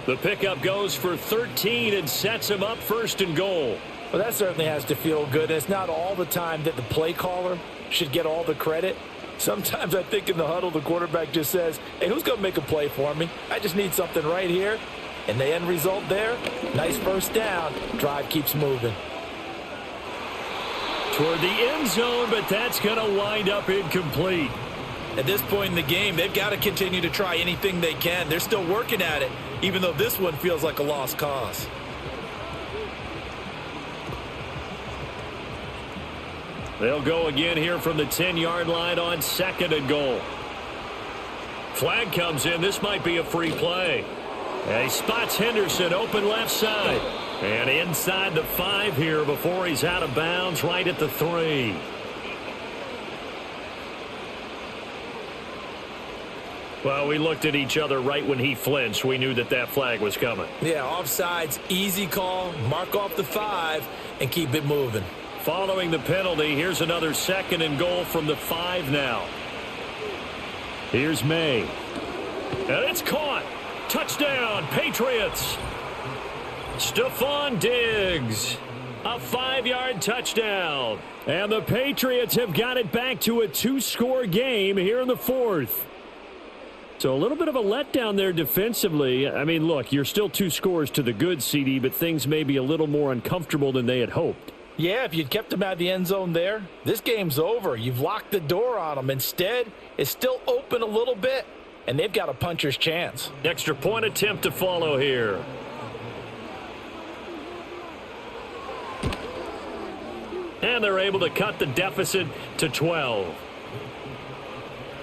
The pickup goes for 13 and sets him up 1st and goal. Well, that certainly has to feel good. It's not all the time that the play caller should get all the credit. Sometimes I think in the huddle, the quarterback just says, hey, who's going to make a play for me? I just need something right here. And the end result there, nice 1st down. Drive keeps moving. Toward the end zone, but that's going to wind up incomplete. At this point in the game, they've got to continue to try anything they can. They're still working at it, even though this one feels like a lost cause. They'll go again here from the 10-yard line on 2nd and goal. Flag comes in. This might be a free play. And he spots Henderson open left side. And inside the 5 here before he's out of bounds right at the 3. Well, we looked at each other right when he flinched. We knew that that flag was coming. Yeah, offsides, easy call, mark off the 5, and keep it moving. Following the penalty, here's another 2nd and goal from the 5 now. Here's May. And it's caught. Touchdown, Patriots. Stephon Diggs. A 5-yard touchdown. And the Patriots have got it back to a 2-score game here in the 4th. So a little bit of a letdown there defensively. I mean, look, you're still 2 scores to the good, CD, but things may be a little more uncomfortable than they had hoped. Yeah, if you'd kept them out of the end zone there, this game's over. You've locked the door on them. Instead, it's still open a little bit, and they've got a puncher's chance. Extra point attempt to follow here. And they're able to cut the deficit to 12.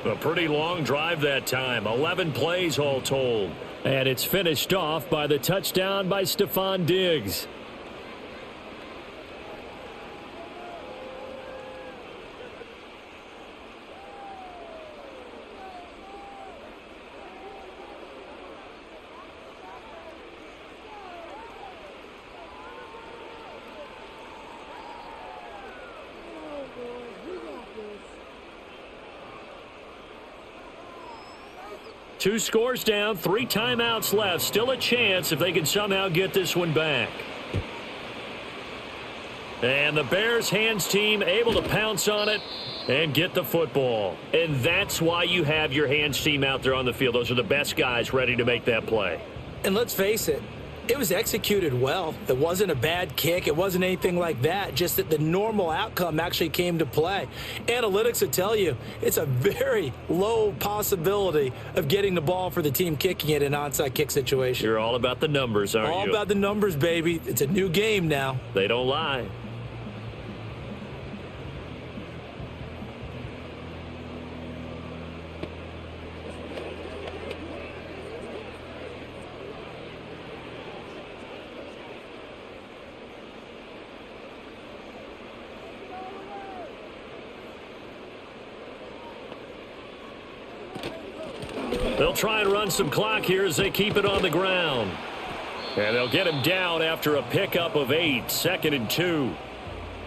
A pretty long drive that time. 11 plays all told. And it's finished off by the touchdown by Stephon Diggs. Two scores down, 3 timeouts left. Still a chance if they can somehow get this one back. And the Bears hands team able to pounce on it and get the football. And that's why you have your hands team out there on the field. Those are the best guys ready to make that play. And let's face it, it was executed well. It wasn't a bad kick. It wasn't anything like that. Just that the normal outcome actually came to play. Analytics will tell you it's a very low possibility of getting the ball for the team kicking it in an onside kick situation. You're all about the numbers, aren't you? All about the numbers, baby. It's a new game now. They don't lie. They'll try and run some clock here as they keep it on the ground. And they'll get him down after a pickup of 8, 2nd and 2.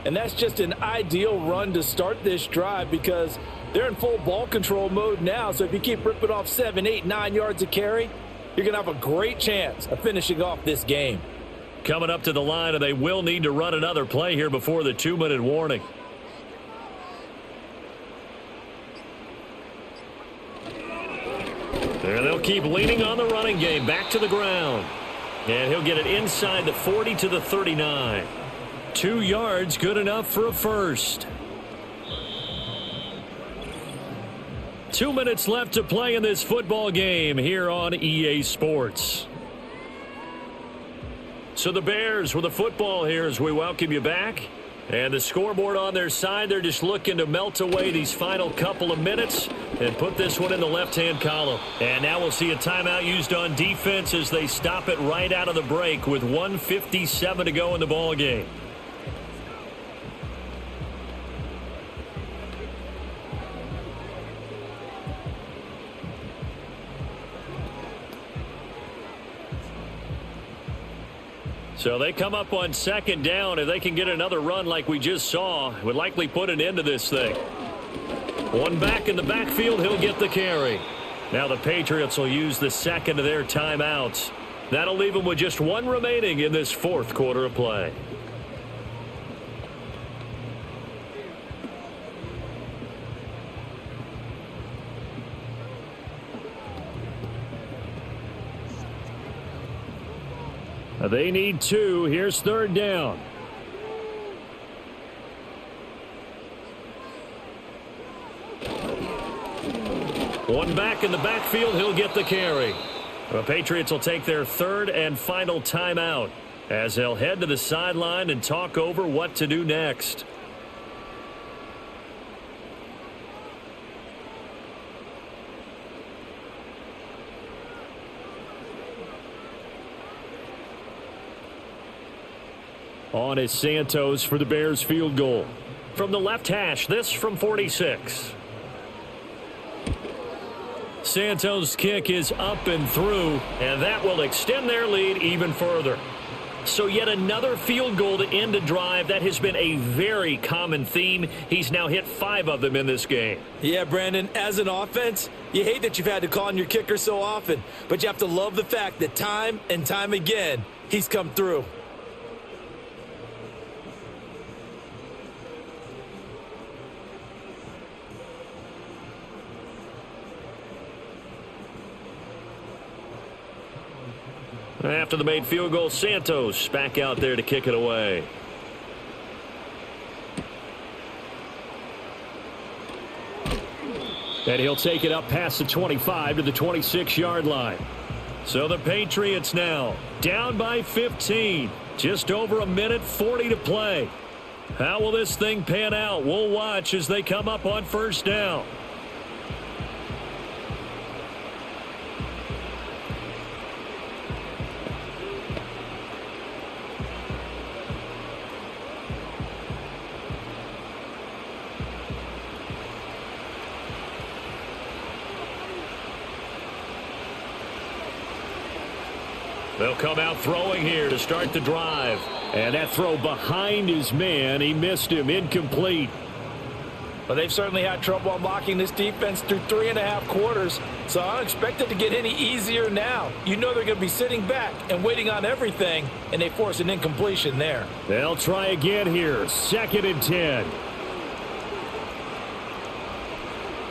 And that's just an ideal run to start this drive because they're in full ball control mode now. So if you keep ripping off 7, 8, 9 yards of carry, you're going to have a great chance of finishing off this game. Coming up to the line, and they will need to run another play here before the 2-minute warning. And they'll keep leaning on the running game. Back to the ground. And he'll get it inside the 40 to the 39. 2 yards, good enough for a first. 2 minutes left to play in this football game here on EA Sports. So the Bears with the football here as we welcome you back. And the scoreboard on their side, they're just looking to melt away these final couple of minutes and put this one in the left-hand column. And now we'll see a timeout used on defense as they stop it right out of the break with 1:57 to go in the ball game. So they come up on 2nd down. If they can get another run like we just saw, it would likely put an end to this thing. One back in the backfield, he'll get the carry. Now the Patriots will use the 2nd of their timeouts. That'll leave them with just 1 remaining in this 4th quarter of play. They need 2. Here's 3rd down. One back in the backfield. He'll get the carry. The Patriots will take their 3rd and final timeout as they'll head to the sideline and talk over what to do next. On is Santos for the Bears field goal. From the left hash, this from 46. Santos' kick is up and through, and that will extend their lead even further. So yet another field goal to end a drive. That has been a very common theme. He's now hit 5 of them in this game. Yeah, Brandon, as an offense, you hate that you've had to call on your kicker so often, but you have to love the fact that time and time again, he's come through. After the made field goal, Santos back out there to kick it away. And he'll take it up past the 25 to the 26-yard line. So the Patriots now down by 15. Just over a minute, 40 to play. How will this thing pan out? We'll watch as they come up on 1st down. They'll come out throwing here to start the drive. And that throw behind his man, he missed him, incomplete. But they've certainly had trouble unlocking this defense through 3.5 quarters, so I don't expect it to get any easier now. You know they're going to be sitting back and waiting on everything, and they force an incompletion there. They'll try again here, 2nd and 10.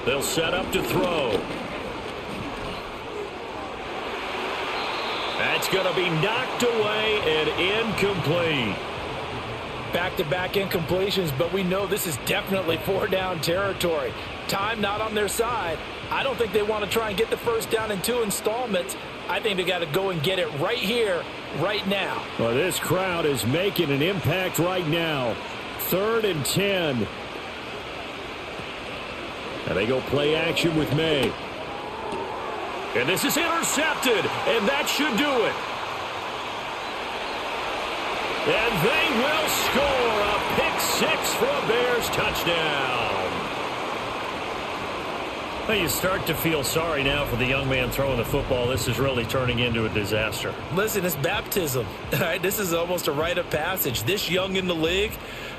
They'll set up to throw. That's going to be knocked away and incomplete. Back-to-back incompletions, but we know this is definitely 4-down territory. Time not on their side. I don't think they want to try and get the first down in 2 installments. I think they got to go and get it right here, right now. Well, this crowd is making an impact right now. 3rd and 10. And they go play action with May. And this is intercepted, and that should do it. And they will score a pick-6 for a Bears touchdown. Well, you start to feel sorry now for the young man throwing the football. This is really turning into a disaster. Listen, it's baptism. All right, this is almost a rite of passage. This young in the league,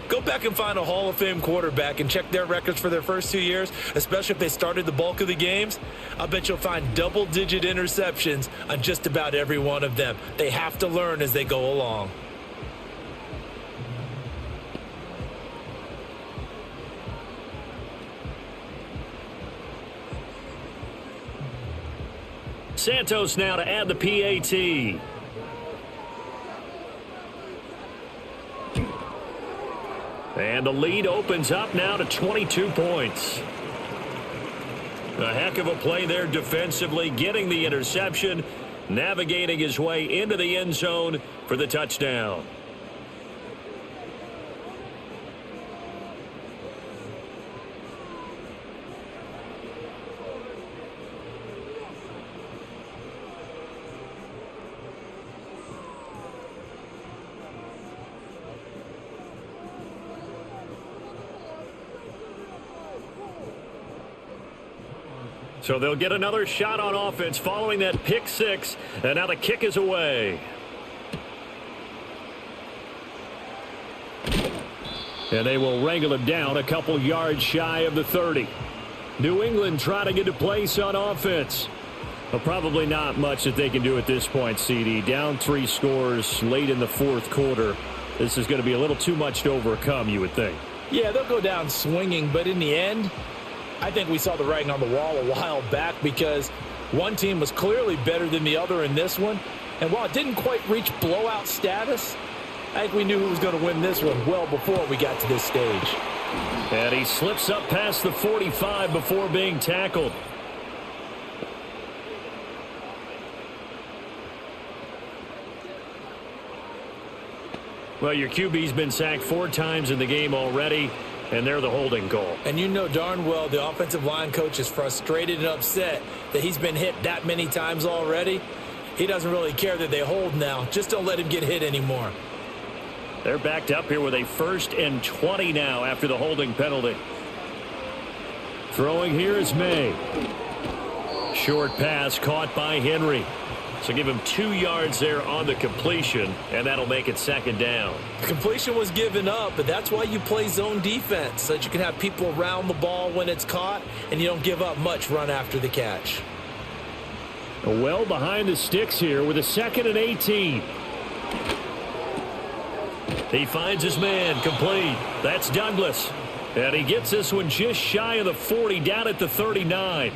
go back and find a Hall of Fame quarterback and check their records for their first 2 years, especially if they started the bulk of the games. I bet you'll find double-digit interceptions on just about every one of them. They have to learn as they go along. Santos now to add the PAT. And the lead opens up now to 22 points. A heck of a play there defensively, getting the interception, navigating his way into the end zone for the touchdown. So they'll get another shot on offense following that pick-6, and now the kick is away. And they will wrangle him down a couple yards shy of the 30. New England trying to get a place on offense. Well, probably not much that they can do at this point, CD. Down 3 scores late in the 4th quarter. This is going to be a little too much to overcome, you would think. Yeah, they'll go down swinging, but in the end, I think we saw the writing on the wall a while back because one team was clearly better than the other in this one. And while it didn't quite reach blowout status, I think we knew who was going to win this one well before we got to this stage. And he slips up past the 45 before being tackled. Well, your QB's been sacked 4 times in the game already, and they're the holding call. And you know darn well the offensive line coach is frustrated and upset that he's been hit that many times already. He doesn't really care that they hold now. Just don't let him get hit anymore. They're backed up here with a 1st and 20 now after the holding penalty. Throwing here is May. Short pass caught by Henry. So give him 2 yards there on the completion, and that'll make it 2nd down. The completion was given up, but that's why you play zone defense, so that you can have people around the ball when it's caught, and you don't give up much run after the catch. Well behind the sticks here with a 2nd and 18. He finds his man complete. That's Douglas. And he gets this one just shy of the 40, down at the 39.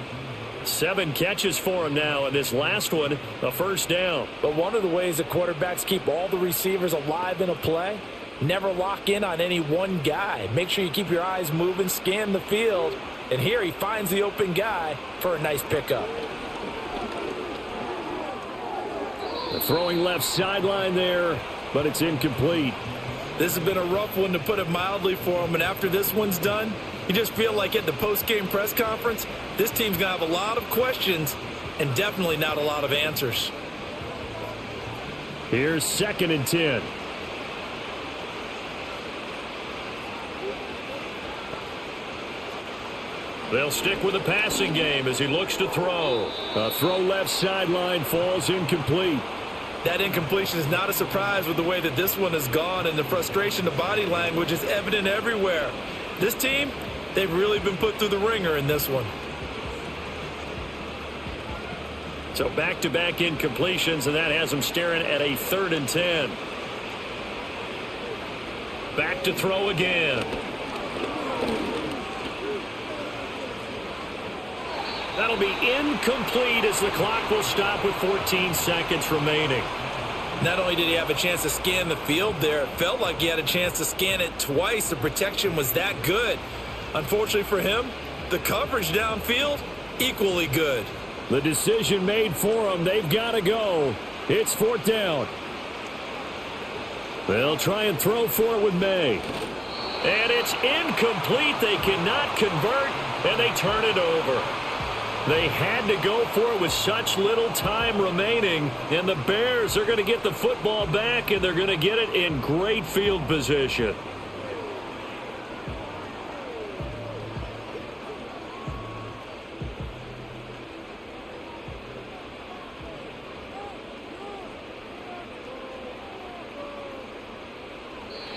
7 catches for him now, and this last one, a 1st down. But one of the ways that quarterbacks keep all the receivers alive in a play, never lock in on any one guy. Make sure you keep your eyes moving, scan the field, and here he finds the open guy for a nice pickup. Throwing left sideline there, but it's incomplete. This has been a rough one, to put it mildly, for him, and after this one's done, you just feel like at the post-game press conference, this team's going to have a lot of questions and definitely not a lot of answers. Here's 2nd and 10. They'll stick with the passing game as he looks to throw. A throw left sideline falls incomplete. That incompletion is not a surprise with the way that this one has gone, and the frustration, the body language is evident everywhere. This team, they've really been put through the ringer in this one. So back-to-back incompletions, and that has them staring at a 3rd and 10. Back to throw again. That'll be incomplete as the clock will stop with 14 seconds remaining. Not only did he have a chance to scan the field there, it felt like he had a chance to scan it twice. The protection was that good. Unfortunately for him, the coverage downfield, equally good. The decision made for them. They've got to go. It's 4th down. They'll try and throw for it with May. And it's incomplete. They cannot convert, and they turn it over. They had to go for it with such little time remaining, and the Bears are going to get the football back, and they're going to get it in great field position.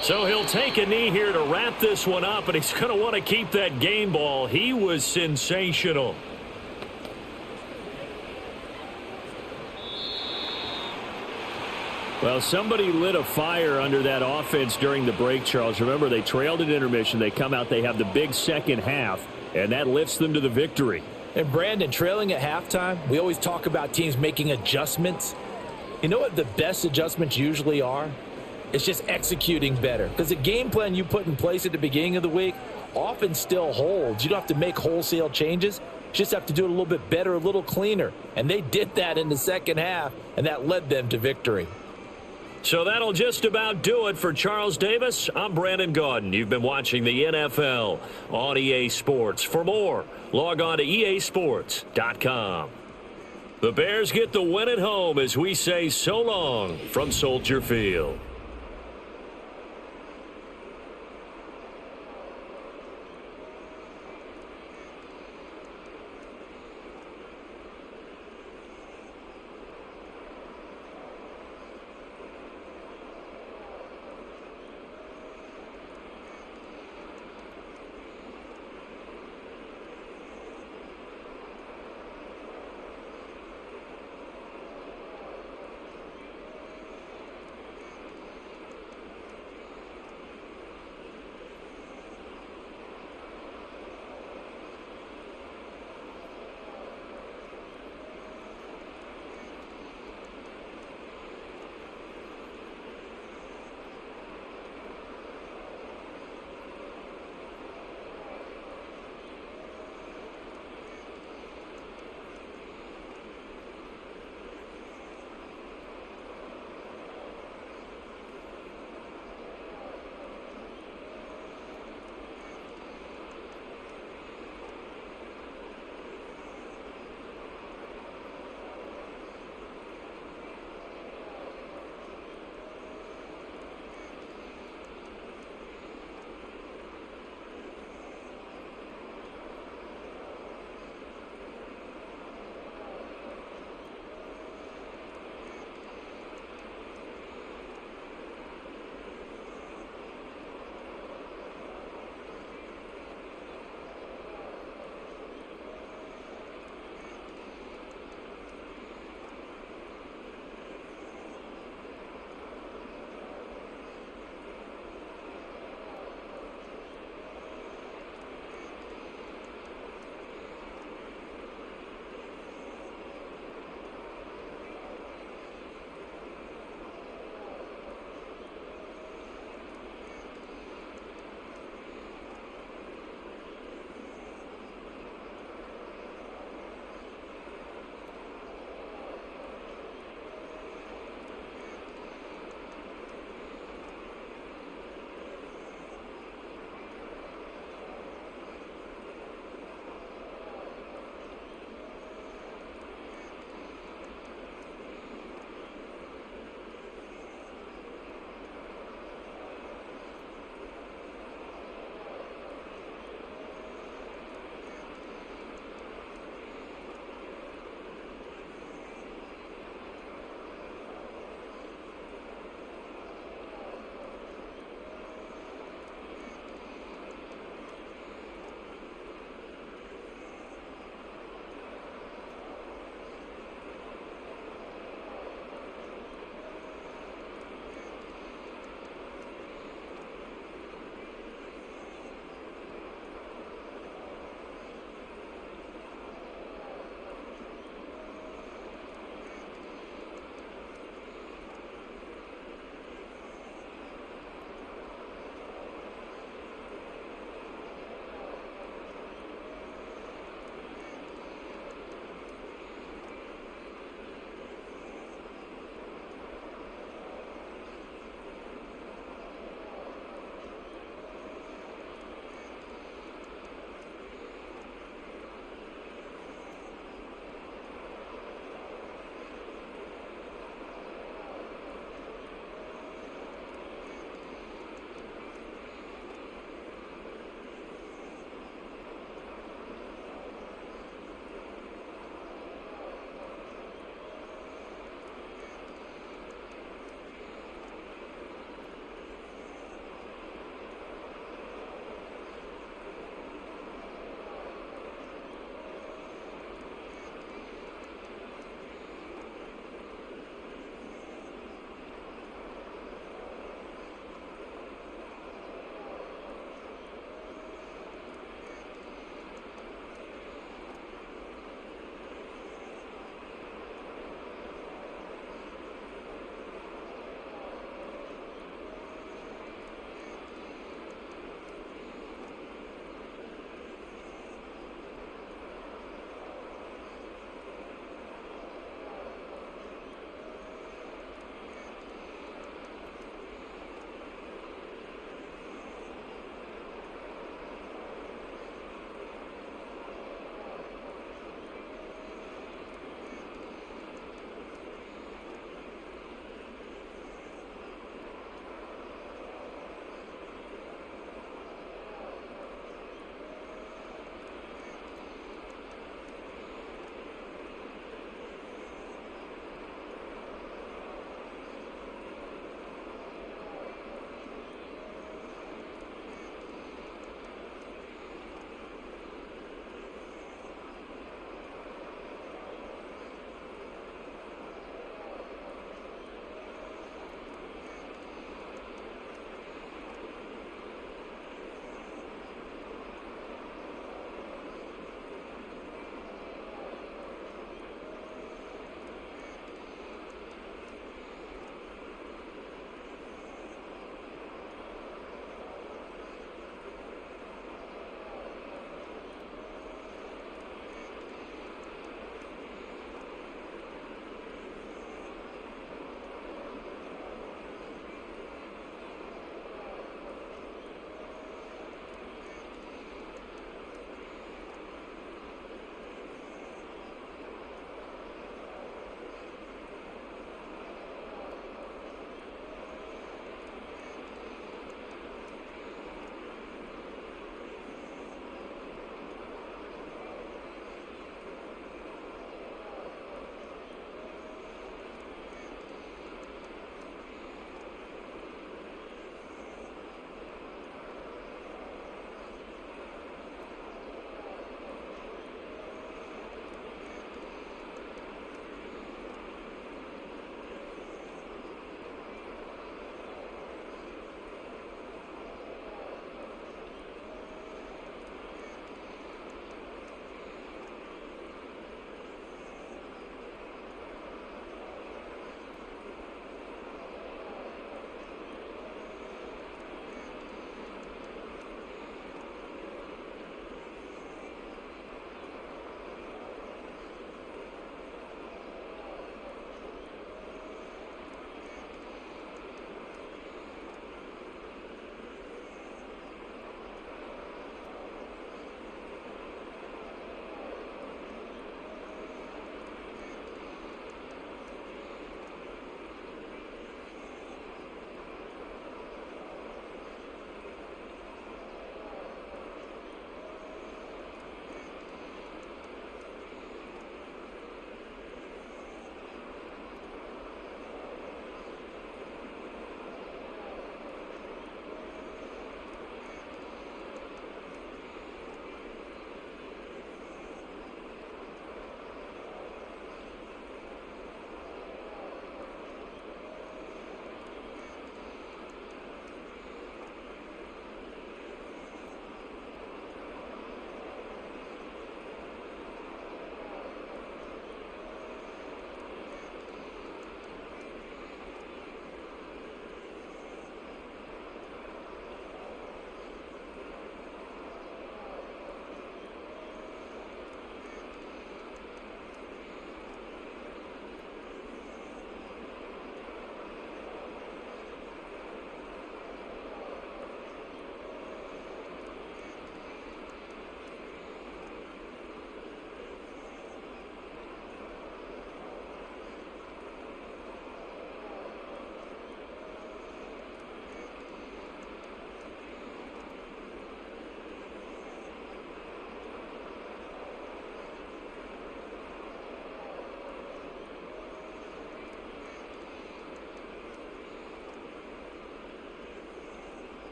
So he'll take a knee here to wrap this one up, and he's going to want to keep that game ball. He was sensational. Well, somebody lit a fire under that offense during the break, Charles. Remember, they trailed at intermission. They come out, they have the big second half, and that lifts them to the victory. And Brandon, trailing at halftime, we always talk about teams making adjustments. You know what the best adjustments usually are? It's just executing better. Because the game plan you put in place at the beginning of the week often still holds. You don't have to make wholesale changes. You just have to do it a little bit better, a little cleaner. And they did that in the second half, and that led them to victory. So that'll just about do it for Charles Davis. I'm Brandon Gaudin. You've been watching the NFL on EA Sports. For more, log on to easports.com. The Bears get the win at home as we say so long from Soldier Field.